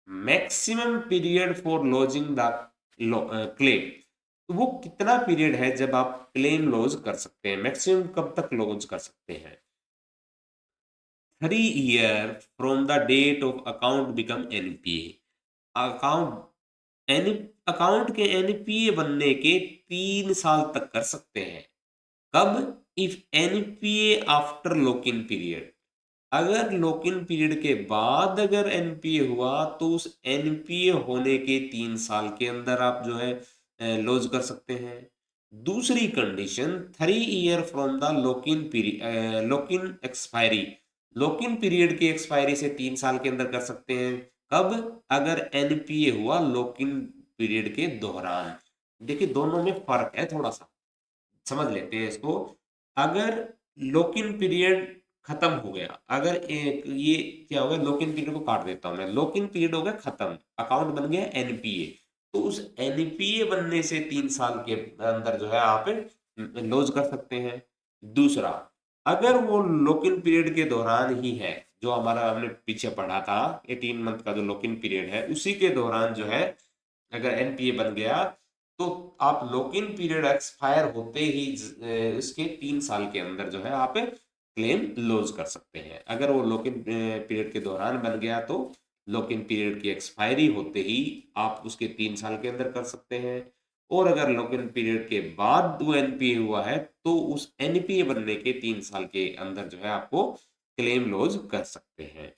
Maximum period for lodging the claim, तो वो कितना पीरियड है जब आप क्लेम लॉज कर सकते हैं, मैक्सिमम कब तक लॉज कर सकते हैं। 3 year from the date of account become NPA. Account an account के एनपीए बनने के 3 साल तक कर सकते हैं। कब? If NPA after lock in period, अगर लॉक इन पीरियड के बाद अगर एनपीए हुआ तो उस एनपीए होने के 3 साल के अंदर आप जो है लॉज कर सकते हैं। दूसरी condition, 3 year from the lock in period, lock in expiry, lock in period की एक्सपायरी से 3 साल के अंदर कर सकते हैं। कब? अगर एनपीए हुआ लॉक इन पीरियड के दौरान। देखिए दोनों में फर्क है थोड़ा सा, समझ लेते हैं इसको। अगर लॉक इन पीरियड खत्म हो गया, अगर एक ये क्या होगा, लॉक इन पीरियड को काट देता हूं मैं, लॉक इन पीरियड हो गया खत्म, अकाउंट बन गया एनपीए, तो उस एनपीए बनने से 3 साल के अंदर जो है आप लॉज कर सकते हैं। दूसरा, अगर वो लॉक इन पीरियड के दौरान ही है, जो हमारा हमने पीछे पढ़ा था 18 मंथ का जो लॉक इन पीरियड है, उसी के दौरान जो है अगर एनपीए बन गया तो आप लॉक इन पीरियड एक्सपायर होते ही इसके 3 साल के अंदर जो है आप क्लेम लॉज कर सकते हैं। अगर वो लॉक इन पीरियड के दौरान बन गया तो लॉक इन पीरियड की एक्सपायरी होते ही आप उसके 3 साल के अंदर कर सकते हैं। और अगर लॉक इन पीरियड के बाद वो एनपीए हुआ है तो उस एनपीए बनने के 3 साल के अंदर जो है आपको क्लेम लॉज कर सकते हैं।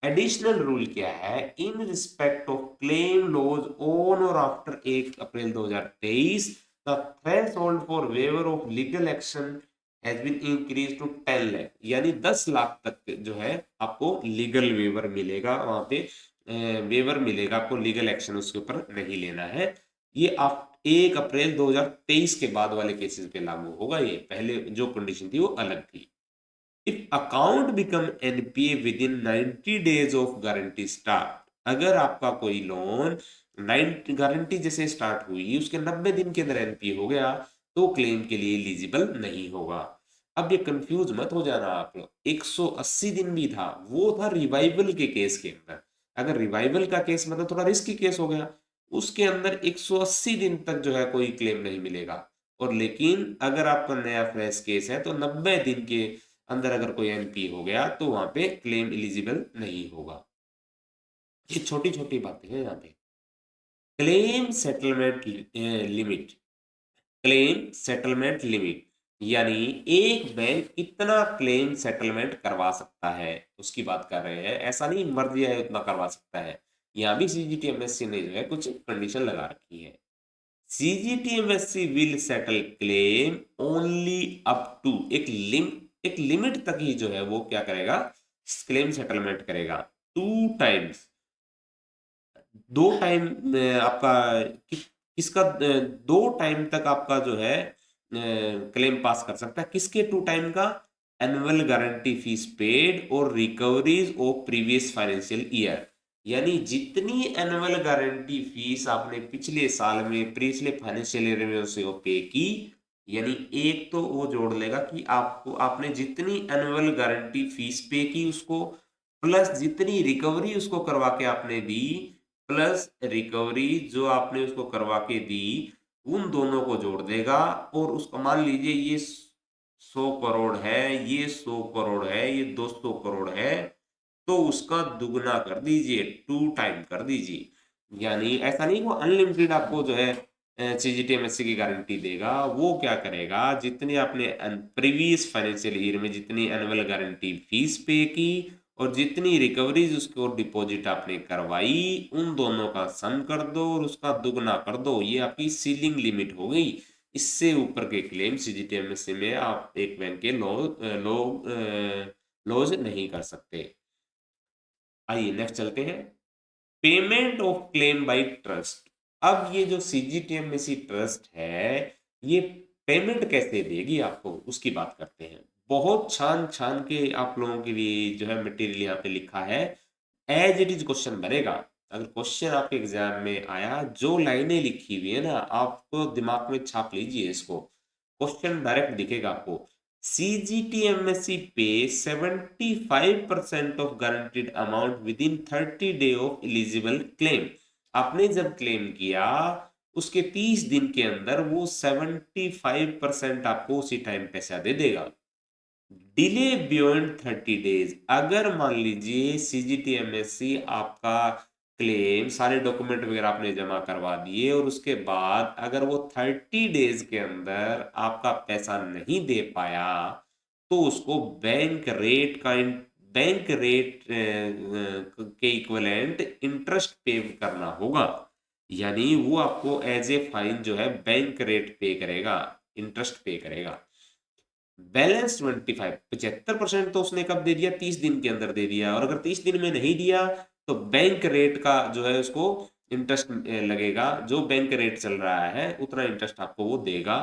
एडिशनल रूल क्या है, in respect of claim lodge on और after 1 April 2023 the threshold for waiver of legal action has been increase to 10 lakh, यानी 10 लाख तक जो है आपको लीगल वेवर मिलेगा। वहां पे वेवर मिलेगा आपको, लीगल एक्शन उसके ऊपर नहीं लेना है। ये आप 1 अप्रैल 2023 के बाद वाले केसेस पे लागू होगा, ये पहले जो कंडीशन थी वो अलग थी। If account become NPA with in 90 days of guarantee start, अगर आपका कोई लोन 90 गारंटी जैसे स्टार्ट हुई उसके 90 दिन के अंदर एनपीए हो गया तो क्लेम के लिए एलिजिबल नहीं होगा। अब ये कंफ्यूज मत हो जाना आप लोग, 180 दिन भी था, वो था रिवाइवल के केस के अंदर। अगर रिवाइवल का केस मतलब थोड़ा रिस्की केस हो गया, उसके अंदर 180 दिन तक जो है कोई क्लेम नहीं मिलेगा। और लेकिन अगर आपका नया फ्रेश केस है तो 90 दिन के अंदर अगर कोई एनपी हो गया तो वहां पे क्लेम एलिजिबल नहीं होगा। ये छोटी छोटी बातें हैं यहाँ पे। Claim settlement limit, claim settlement limit, यानी एक बैंक कितना क्लेम सेटलमेंट करवा सकता है उसकी बात कर रहे हैं। ऐसा नहीं मर्जी है उतना करवा सकता है, यहाँ भी सीजीटीएमएससी ने जो है कुछ कंडीशन लगा रखी है। CGTMSC will settle claim only up to, एक लिमिट तक ही जो है वो क्या करेगा, क्लेम सेटलमेंट करेगा। 2 टाइम्स, 2 टाइम आपका किसका 2 टाइम तक आपका जो है क्लेम पास कर सकता है। किसके 2 टाइम का? एनुअल गारंटी फीस पेड और recoveries of previous financial year, यानी जितनी एनुअल गारंटी फीस आपने पिछले साल में पिछले फाइनेंशियल ईयर में उसे पे की, यानी एक तो वो जोड़ लेगा कि आपको आपने जितनी एनुअल गारंटी फीस पे की उसको, प्लस जितनी रिकवरी उसको करवा के आपने दी, प्लस रिकवरी जो आपने उसको करवा के दी, उन दोनों को जोड़ देगा। और उसको मान लीजिए ये 100 करोड़ है, ये 100 करोड़ है, ये 200 करोड़ है, तो उसका दुगना कर दीजिए, 2 टाइम कर दीजिए। यानी ऐसा नहीं वो अनलिमिटेड आपको जो है सीजीटीएमएससी की गारंटी देगा। वो क्या करेगा, जितनी आपने प्रीवियस फाइनेंशियल ईयर में जितनी एनुअल गारंटी फीस पे की और जितनी रिकवरीज उसको डिपॉजिट आपने करवाई उन दोनों का सम कर दो और उसका दुगना कर दो, ये आपकी सीलिंग लिमिट हो गई। इससे ऊपर के क्लेम सीजीटीएमएससी में आप एक बैंक के लॉज नहीं कर सकते। आइए नेक्स्ट चलते हैं, payment of claim bye trust. अब ये जो सीजीटीएमएससी ट्रस्ट है ये पेमेंट कैसे देगी आपको उसकी बात करते हैं। बहुत छान छान के आप लोगों के लिए जो है मटेरियल यहाँ पे लिखा है, एज इट इज क्वेश्चन बनेगा। अगर क्वेश्चन आपके एग्जाम में आया, जो लाइनें लिखी हुई है ना आपको दिमाग में छाप लीजिए इसको, क्वेश्चन डायरेक्ट दिखेगा आपको। CGTMSE पे 75% of guaranteed amount with in 30 day of eligible claim. आपने जब क्लेम किया उसके 30 दिन के अंदर वो 75% आपको उसी टाइम पैसा दे देगा। डिले बियॉन्ड 30 डेज, अगर मान लीजिए CGTMSE आपका क्लेम सारे डॉक्यूमेंट वगैरह आपने जमा करवा दिए और उसके बाद अगर वो 30 डेज के अंदर आपका पैसा नहीं दे पाया तो उसको बैंक रेट के इक्विवेलेंट इंटरेस्ट पे करना होगा। यानी वो आपको एज ए फाइन जो है बैंक रेट पे करेगा, इंटरेस्ट पे करेगा। बैलेंस 75% तो उसने कब दे दिया, 30 दिन के अंदर दे दिया, और अगर 30 दिन में नहीं दिया तो बैंक रेट का जो है उसको इंटरेस्ट लगेगा, जो बैंक रेट चल रहा है उतना इंटरेस्ट आपको वो देगा।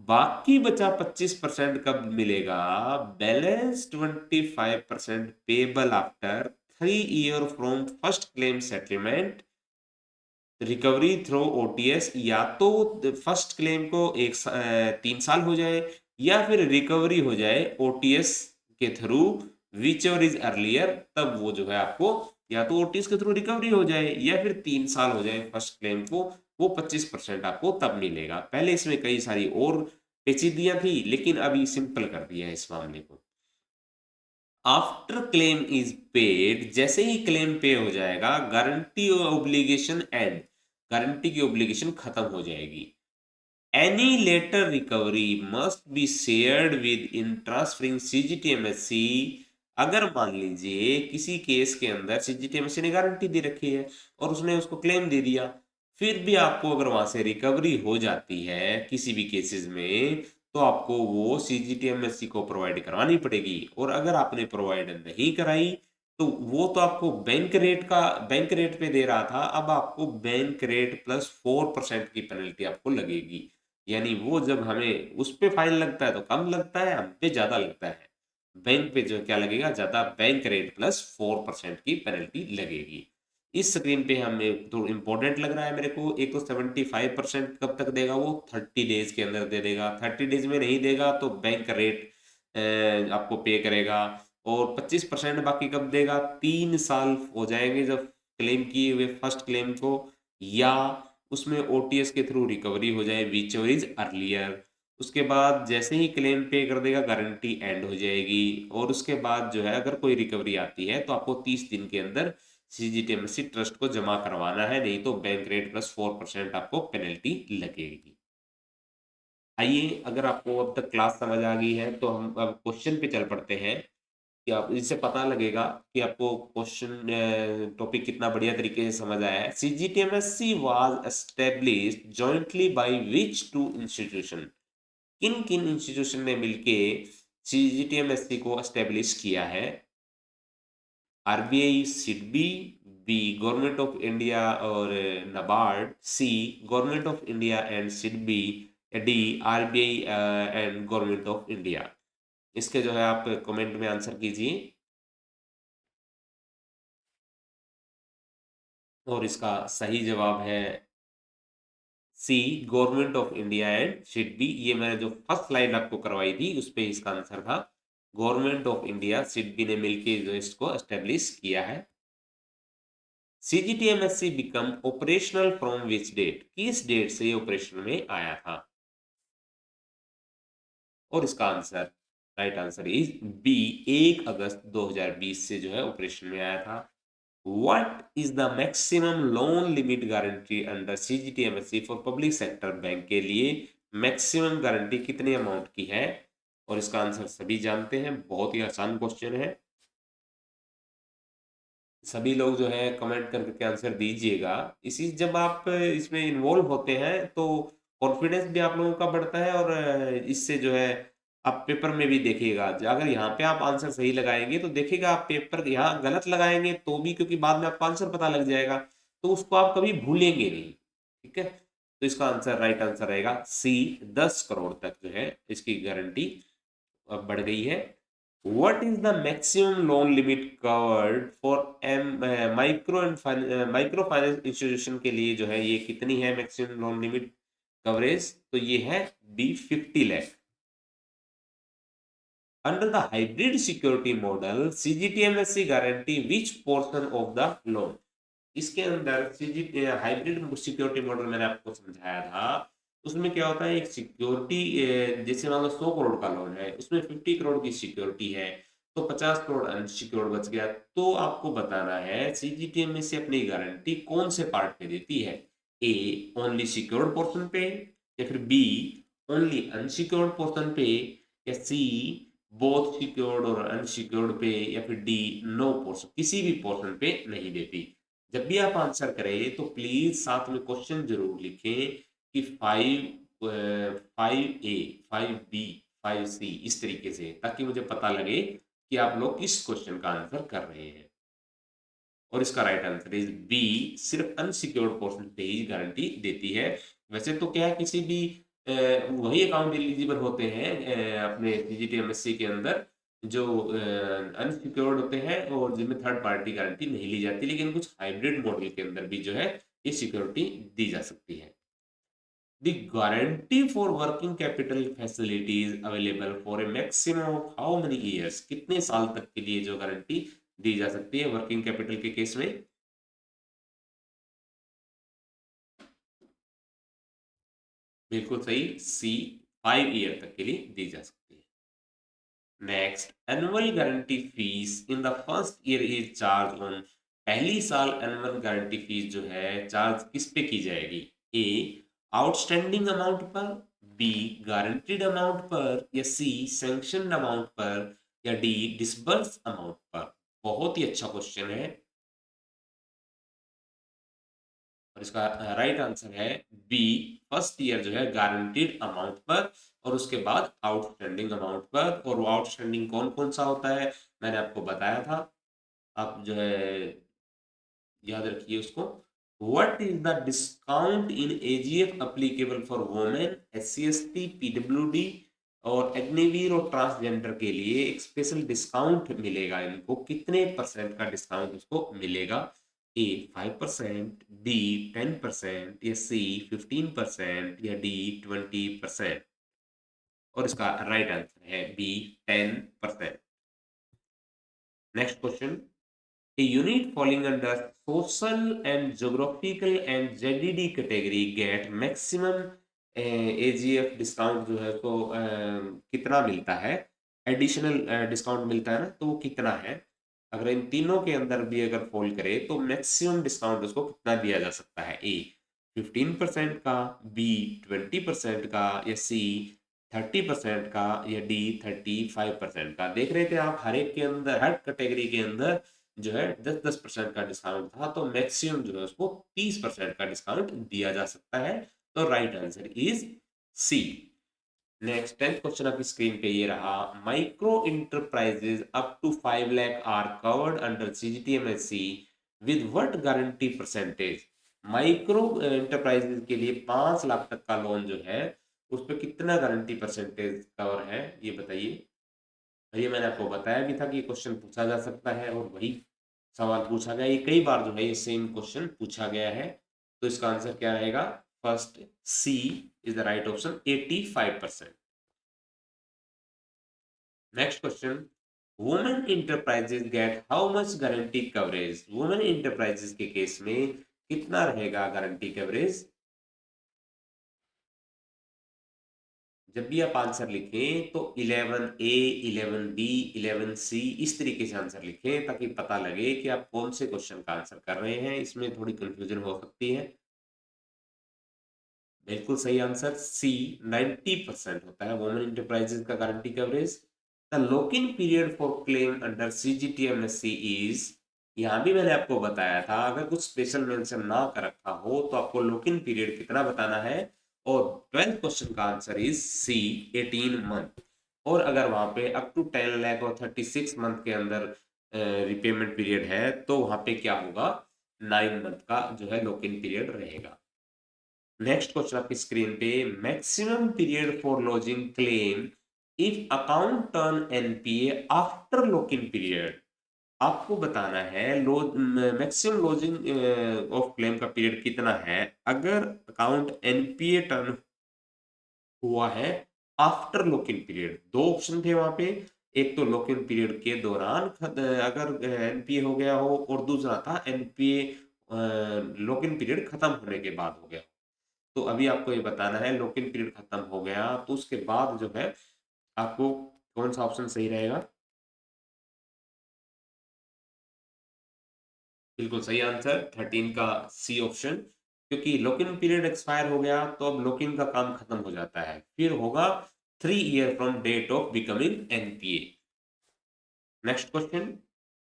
बाकी बचा 25% कब मिलेगा, balance 25% payable after 3 year from first claim settlement recovery through OTS. या तो फर्स्ट क्लेम को 3 साल हो जाए या फिर रिकवरी हो जाए ओटीएस के through, which ever is earlier, तब वो जो है आपको या तो ओटीएस के थ्रू रिकवरी हो जाए या फिर 3 साल हो जाए फर्स्ट क्लेम को, वो 25% आपको तब मिलेगा। पहले इसमें कई सारी और पेचीदियां थी लेकिन अभी सिंपल कर दिया है इस मामले को। आफ्टर क्लेम इज पेड, जैसे ही क्लेम पे हो जाएगा गारंटी ऑब्लिगेशन एंड, गारंटी की ऑब्लिगेशन खत्म हो जाएगी। Any later recovery must be shared with in transferring CGTMSE। अगर मान लीजिए किसी केस के अंदर CGTMSE ने गारंटी दे रखी है और उसने उसको क्लेम दे दिया, फिर भी आपको अगर वहां से रिकवरी हो जाती है किसी भी केसेस में तो आपको वो CGTMSE को प्रोवाइड करवानी पड़ेगी। और अगर आपने प्रोवाइड नहीं कराई तो वो तो आपको बैंक रेट पे दे रहा था, अब आपको बैंक रेट प्लस 4% की पेनल्टी आपको लगेगी। यानी वो जब हमें उस पे फाइन लगता है तो कम लगता है, हम पे ज्यादा लगता है। बैंक पे जो क्या लगेगा, ज्यादा बैंक रेट प्लस 4% की पेनल्टी लगेगी। इस स्क्रीन पे हमें तो इम्पोर्टेंट लग रहा है मेरे को, एक तो 75% कब तक देगा, वो 30 डेज के अंदर दे देगा, 30 डेज में नहीं देगा तो बैंक रेट आपको पे करेगा। और 25% बाकी कब देगा, 3 साल हो जाएंगे जब क्लेम किए हुए फर्स्ट क्लेम को, या उसमें ओटीएस के थ्रू रिकवरी हो जाए विच एवर इज अर्लियर। उसके बाद जैसे ही क्लेम पे कर देगा गारंटी एंड हो जाएगी, और उसके बाद जो है अगर कोई रिकवरी आती है तो आपको 30 दिन के अंदर CGTMSE ट्रस्ट को जमा करवाना है, नहीं तो बैंक रेट प्लस 4% आपको पेनल्टी लगेगी। आइए, अगर आपको अब तक क्लास समझ आ गई है तो हम अब क्वेश्चन पे चल पड़ते हैं, कि आप इससे पता लगेगा कि आपको क्वेश्चन टॉपिक कितना बढ़िया तरीके से समझ आया है। CGTMSE was established jointly by which two institution, किन किन इंस्टीट्यूशन ने मिलके CGTMSE को एस्टेब्लिश किया है। RBI, SIDBI, B government of India और NABARD, C government of India and SIDBI, D RBI and government of India. इसके जो है आप कमेंट में आंसर कीजिए। और इसका सही जवाब है C government of India and SIDBI. ये मैंने जो फर्स्ट स्लाइड आपको करवाई थी उस पे इसका आंसर था, गवर्नमेंट ऑफ इंडिया सिडबी ने मिलकर जो इसको एस्टेब्लिश किया है। CGTMSE become operational from which date, किस डेट से ये ऑपरेशन में आया था। और इसका answer, right answer is B, 1 अगस्त 2020 से जो है ऑपरेशन में आया था। What is the maximum loan limit guarantee under CGTMSE for public sector bank के लिए मैक्सिमम गारंटी कितने अमाउंट की है। और इसका आंसर सभी जानते हैं, बहुत ही आसान क्वेश्चन है। सभी लोग जो है कमेंट करके आंसर दीजिएगा। इसी जब आप इसमें इन्वॉल्व होते हैं तो कॉन्फिडेंस भी आप लोगों का बढ़ता है, और इससे जो है आप पेपर में भी देखिएगा, अगर यहाँ पे आप आंसर सही लगाएंगे तो देखिएगा आप पेपर यहाँ गलत लगाएंगे तो भी, क्योंकि बाद में आपको आंसर पता लग जाएगा, तो उसको आप कभी भूलेंगे नहीं। ठीक है, तो इसका आंसर, राइट आंसर रहेगा सी, 10 करोड़ तक जो है इसकी गारंटी अब बढ़ गई है। What is the maximum loan limit covered for micro and micro finance institution के लिए जो है ये कितनी है मैक्सिमम लोन लिमिट कवरेज? तो ये है B 50 lakh. Under the hybrid security model CGTMSC guarantee which portion of the loan? इसके अंदर सीजी हाइब्रिड सिक्योरिटी मॉडल मैंने आपको समझाया था, उसमें क्या होता है, एक सिक्योरिटी जैसे मान लो 100 करोड़ का लोन है, उसमें 50 करोड़ की सिक्योरिटी है, तो 50 करोड़ अनसिक्योर्ड बच गया, तो आपको बताना है सीजीटीएम में से अपनी गारंटी कौन से पार्ट पे देती है। ए, ओनली सिक्योर्ड पोर्शन पे, या फिर बी, ओनली अनसिक्योर्ड पोर्शन पे, या सी, बोथ सिक्योर्ड और अनसिक्योर्ड पे, या फिर डी, नो पोर्शन, किसी भी पोर्शन पे नहीं देती। जब भी आप आंसर करें तो प्लीज साथ में क्वेश्चन जरूर लिखें कि 5A, 5B, 5C, इस तरीके से, ताकि मुझे पता लगे कि आप लोग किस क्वेश्चन का आंसर कर रहे हैं। और इसका राइट आंसर इज बी, सिर्फ अनसिक्योर्ड पोर्शन पे ही गारंटी देती है। वैसे तो क्या है, किसी भी वही अकाउंट एलिजिबल होते हैं अपने सीजीटीएमएससी के अंदर जो अनसिक्योर्ड होते हैं और जिनमें थर्ड पार्टी गारंटी नहीं ली जाती, लेकिन कुछ हाइब्रिड मॉडल के अंदर भी जो है ये सिक्योरिटी दी जा सकती है। The guarantee for working capital facility is available for a maximum of how many years? कितने साल तक के लिए जो गारंटी दी जा सकती है वर्किंग कैपिटल के केस में? बिल्कुल सही, सी, 5 ईयर तक के लिए दी जा सकती है। Next, annual guarantee fees in the first year is charge on, पहली साल एनुअल गारंटी फीस जो है चार्ज किस पे की जाएगी? ए, आउटस्टैंडिंग अमाउंट पर, बी, गारंटीड अमाउंट पर, या सी, सैंक्शन अमाउंट पर, या डी, डिसबर्स अमाउंट पर? बहुत ही अच्छा क्वेश्चन है, और इसका राइट आंसर है बी, फर्स्ट ईयर जो है गारंटीड अमाउंट पर, और उसके बाद आउटस्टैंडिंग अमाउंट पर। और वो आउटस्टैंडिंग कौन कौन सा होता है मैंने आपको बताया था, आप जो है याद रखिए उसको। What is the discount in AGF applicable for women, SC/ST, PWD और अग्निवीर और ट्रांसजेंडर के लिए एक स्पेशल डिस्काउंट मिलेगा, इनको कितने परसेंट का डिस्काउंट उसको मिलेगा? ए, 5%, बी, 10%, या सी, 15%, या डी, 20%? और इसका राइट आंसर है B, 10%। Next question, a unit falling under social and geographical and ZDD category get maximum AGF discount जो है तो कितना मिलता है, एडिशनल डिस्काउंट मिलता है ना, तो वो कितना है? अगर इन तीनों के अंदर भी अगर फॉल करे तो मैक्सिमम डिस्काउंट उसको कितना दिया जा सकता है? ए, 15% का, बी, 20% का, या सी, 30% का, या डी, 35% का? देख रहे थे आप, हर एक के अंदर, हर कैटेगरी के अंदर जो है 10-10% का डिस्काउंट था, तो मैक्सिमम जो है उसको 30% का डिस्काउंट दिया जा सकता है। तो right answer is C. Next 10th question आपकी स्क्रीन पे ये रहा, micro enterprises up to 5 lakh are covered under CGTMSC with what guarantee percentage? Micro enterprises के लिए 5 लाख तक का लोन जो है उस पर कितना गारंटी परसेंटेज कवर है, ये बताइए। और ये मैंने आपको बताया भी था कि क्वेश्चन पूछा जा सकता है, और वही सवाल पूछा गया, ये कई बार जो है ये सेम क्वेश्चन पूछा गया है। तो इसका आंसर क्या रहेगा? First, C is the right option, 85%। Next question, women enterprises get how much guarantee coverage? Women enterprises के केस में कितना रहेगा गारंटी कवरेज? जब भी आप आंसर लिखें तो 11A, 11B, 11C इस तरीके से आंसर लिखें, ताकि पता लगे कि आप कौन से क्वेश्चन का आंसर कर रहे हैं, इसमें थोड़ी कंफ्यूजन हो सकती है। बिल्कुल सही आंसर सी, 90% होता है वुमेन इंटरप्राइजेज का guarantee coverage. The lock in period for claim under CGTMSC is यहाँ भी मैंने आपको बताया था अगर कुछ स्पेशल मेंशन ना कर रखा हो तो आपको लॉक इन पीरियड कितना बताना है, और 12th क्वेश्चन का आंसर इज सी 18 मंथ। और अगर वहां पे अप टू 10 लाख और 36 मंथ के अंदर रिपेमेंट पीरियड है तो वहां पे क्या होगा, 9 मंथ का जो है लॉक इन पीरियड रहेगा। नेक्स्ट क्वेश्चन आपकी स्क्रीन पे, maximum period for lodging claim if account turn NPA after lock in period. आपको बताना है मैक्सिमम लॉजिंग ऑफ क्लेम का पीरियड कितना है अगर अकाउंट एनपीए टर्न हुआ है आफ्टर लॉक इन पीरियड। दो ऑप्शन थे वहां पे, एक तो लॉक इन पीरियड के दौरान अगर एनपीए हो गया हो, और दूसरा था एनपीए लॉक इन पीरियड खत्म होने के बाद हो गया। तो अभी आपको ये बताना है लॉक इन पीरियड खत्म हो गया तो उसके बाद जो है आपको कौन सा ऑप्शन सही रहेगा। बिल्कुल सही आंसर 13 का सी ऑप्शन, क्योंकि लॉक इन पीरियड एक्सपायर हो गया तो अब लॉक इन का काम खत्म हो जाता है, फिर होगा 3 year from date of becoming NPA. Next question,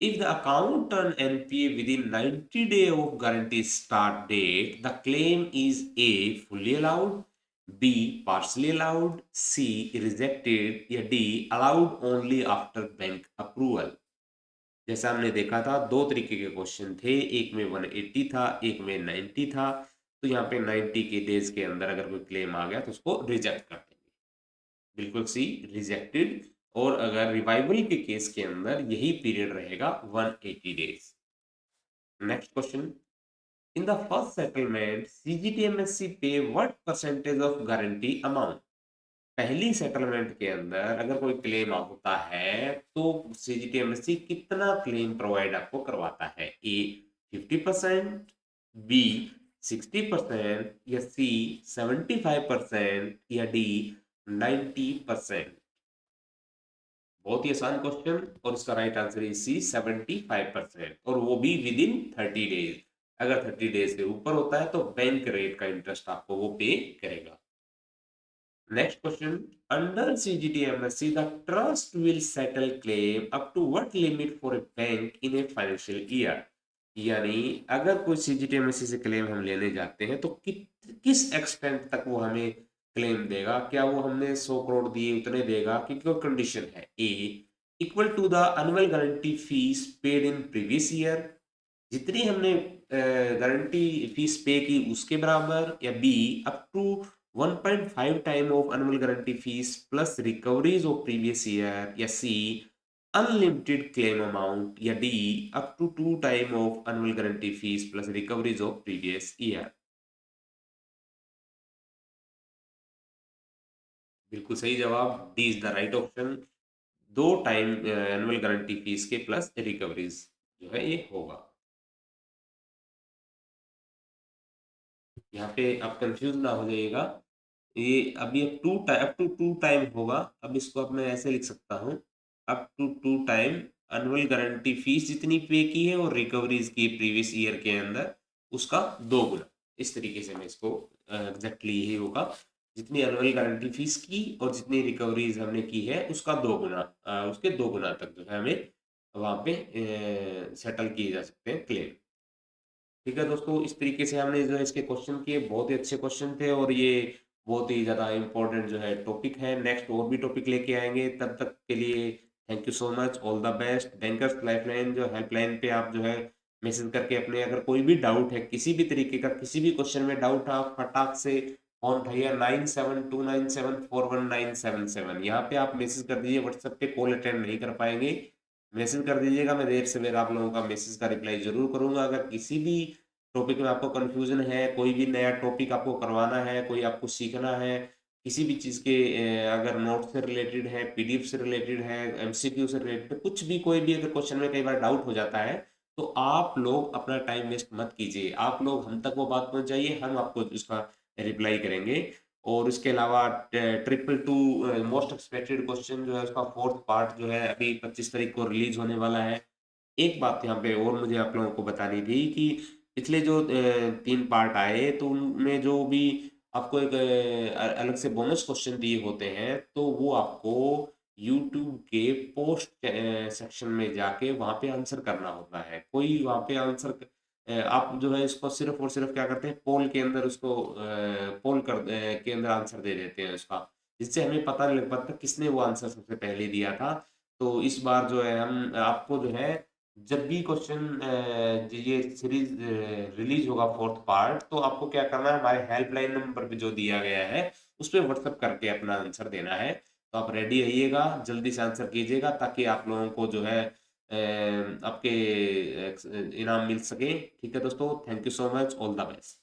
if the account turn NPA within 90 days of guarantee start date, the claim is A fully allowed, B partially allowed, C rejected, या D allowed only after bank approval। जैसा हमने देखा था दो तरीके के question थे, एक में 180 था, एक में 90 था। तो यहाँ पे 90 के डेज के अंदर अगर कोई क्लेम आ गया तो उसको रिजेक्ट कर देंगे, बिल्कुल सी रिजेक्टेड। और अगर रिवाइवल के केस के अंदर यही पीरियड रहेगा 180 days. Next question, in the first settlement CGTMSC pay what percentage of guarantee amount. पहली सेटलमेंट के अंदर अगर कोई क्लेम होता है तो सीजीटीएमएससी कितना क्लेम प्रोवाइड आपको करवाता है, ए 50%, बी 60%, या सी 75%, या डी 90%। बहुत ही आसान क्वेश्चन, और इसका राइट आंसर इज सी 75%, और वो भी विद इन 30 डेज। अगर 30 डेज से ऊपर होता है तो बैंक रेट का इंटरेस्ट आपको वो पे करेगा। Next question, under CGTMSC the trust will settle claim up to what limit for a bank in a financial year. यानी अगर कोई सीजीटीएमएससी से क्लेम हम लेने जाते हैं तो किस एक्सटेंट तक वो हमें क्लेम देगा, क्या वो हमने 100 करोड़ दिए उतने देगा, क्योंकि वो कंडीशन है। A equal to the annual guarantee fee paid in previous year, जितनी हमने गारंटी फीस पे की उसके बराबर, या B up to 1.5 time of annual guarantee fee plus recoveries of previous year, या सी अनलिमिटेड क्लेम अमाउंट, या D up to 2 time of annual guarantee fee plus recoveries of previous year. बिल्कुल सही जवाब, D is the right option. 2 time annual guarantee fees के plus recoveries जो है ये होगा। यहाँ पे आप कंफ्यूज ना हो जाइएगा, ये अभी अप टू टू टाइम होगा। अब इसको अब मैं ऐसे लिख सकता हूँ, up to 2 time annual guarantee fees जितनी पे की है और रिकवरीज की प्रीवियस ईयर के अंदर उसका 2 गुना। इस तरीके से मैं इसको एग्जैक्टली यही होगा, जितनी एनुअल गारंटी फीस की और जितनी रिकवरीज हमने की है उसका 2 गुना, उसके 2 गुना तक जो है हमें वहाँ पे सेटल किए जा सकते हैं क्लेम। ठीक है दोस्तों, इस तरीके से हमने जो है इसके क्वेश्चन किए, बहुत ही अच्छे क्वेश्चन थे, और ये बहुत ही ज़्यादा इम्पोर्टेंट जो है टॉपिक है। नेक्स्ट और भी टॉपिक लेके आएंगे, तब तक के लिए thank you so much, all the best. Bankers lifeline जो हेल्पलाइन पे आप जो है मैसेज करके अपने अगर कोई भी डाउट है, किसी भी तरीके का किसी भी क्वेश्चन में डाउट है, आप फटाक से फोन उठाइए 9729741977, यहाँ पे आप मैसेज कर दीजिए। व्हाट्सएप पे कॉल अटेंड नहीं कर पाएंगे, मैसेज कर दीजिएगा, मैं देर से देर आप लोगों का मैसेज का रिप्लाई जरूर करूंगा। अगर किसी भी टॉपिक में आपको कंफ्यूजन है, कोई भी नया टॉपिक आपको करवाना है, कोई आपको सीखना है, किसी भी चीज़ के अगर नोट से रिलेटेड है, पीडीएफ से रिलेटेड है, एमसीक्यू से रिलेटेड है, कुछ भी कोई भी अगर क्वेश्चन में कई बार डाउट हो जाता है तो आप लोग अपना टाइम वेस्ट मत कीजिए, आप लोग हम तक वो बात पहुंचाइए, हम आपको उसका रिप्लाई करेंगे। और इसके अलावा 222 मोस्ट एक्सपेक्टेड क्वेश्चन जो है उसका फोर्थ पार्ट जो है अभी 25 तारीख को रिलीज होने वाला है। एक बात यहाँ पे और मुझे आप लोगों को बतानी थी कि पिछले जो 3 पार्ट आए तो उनमें जो भी आपको एक अलग से बोनस क्वेश्चन दिए होते हैं तो वो आपको यूट्यूब के पोस्ट सेक्शन में जाके वहाँ पे आंसर करना होता है। कोई वहाँ पे आंसर आप जो है इसको सिर्फ और सिर्फ क्या करते हैं, पोल के अंदर उसको पोल के अंदर आंसर दे देते हैं उसका, जिससे हमें पता नहीं लग पाता किसने वो आंसर सबसे पहले दिया था। तो इस बार जो है हम आपको जो है जब भी क्वेश्चन ये सीरीज रिलीज होगा फोर्थ पार्ट, तो आपको क्या करना है, हमारे हेल्पलाइन नंबर पे जो दिया गया है उस पर व्हाट्सअप करके अपना आंसर देना है। तो आप रेडी रहिएगा, जल्दी से आंसर कीजिएगा ताकि आप लोगों को जो है आपके इनाम मिल सके। ठीक है दोस्तों, thank you so much, all the best.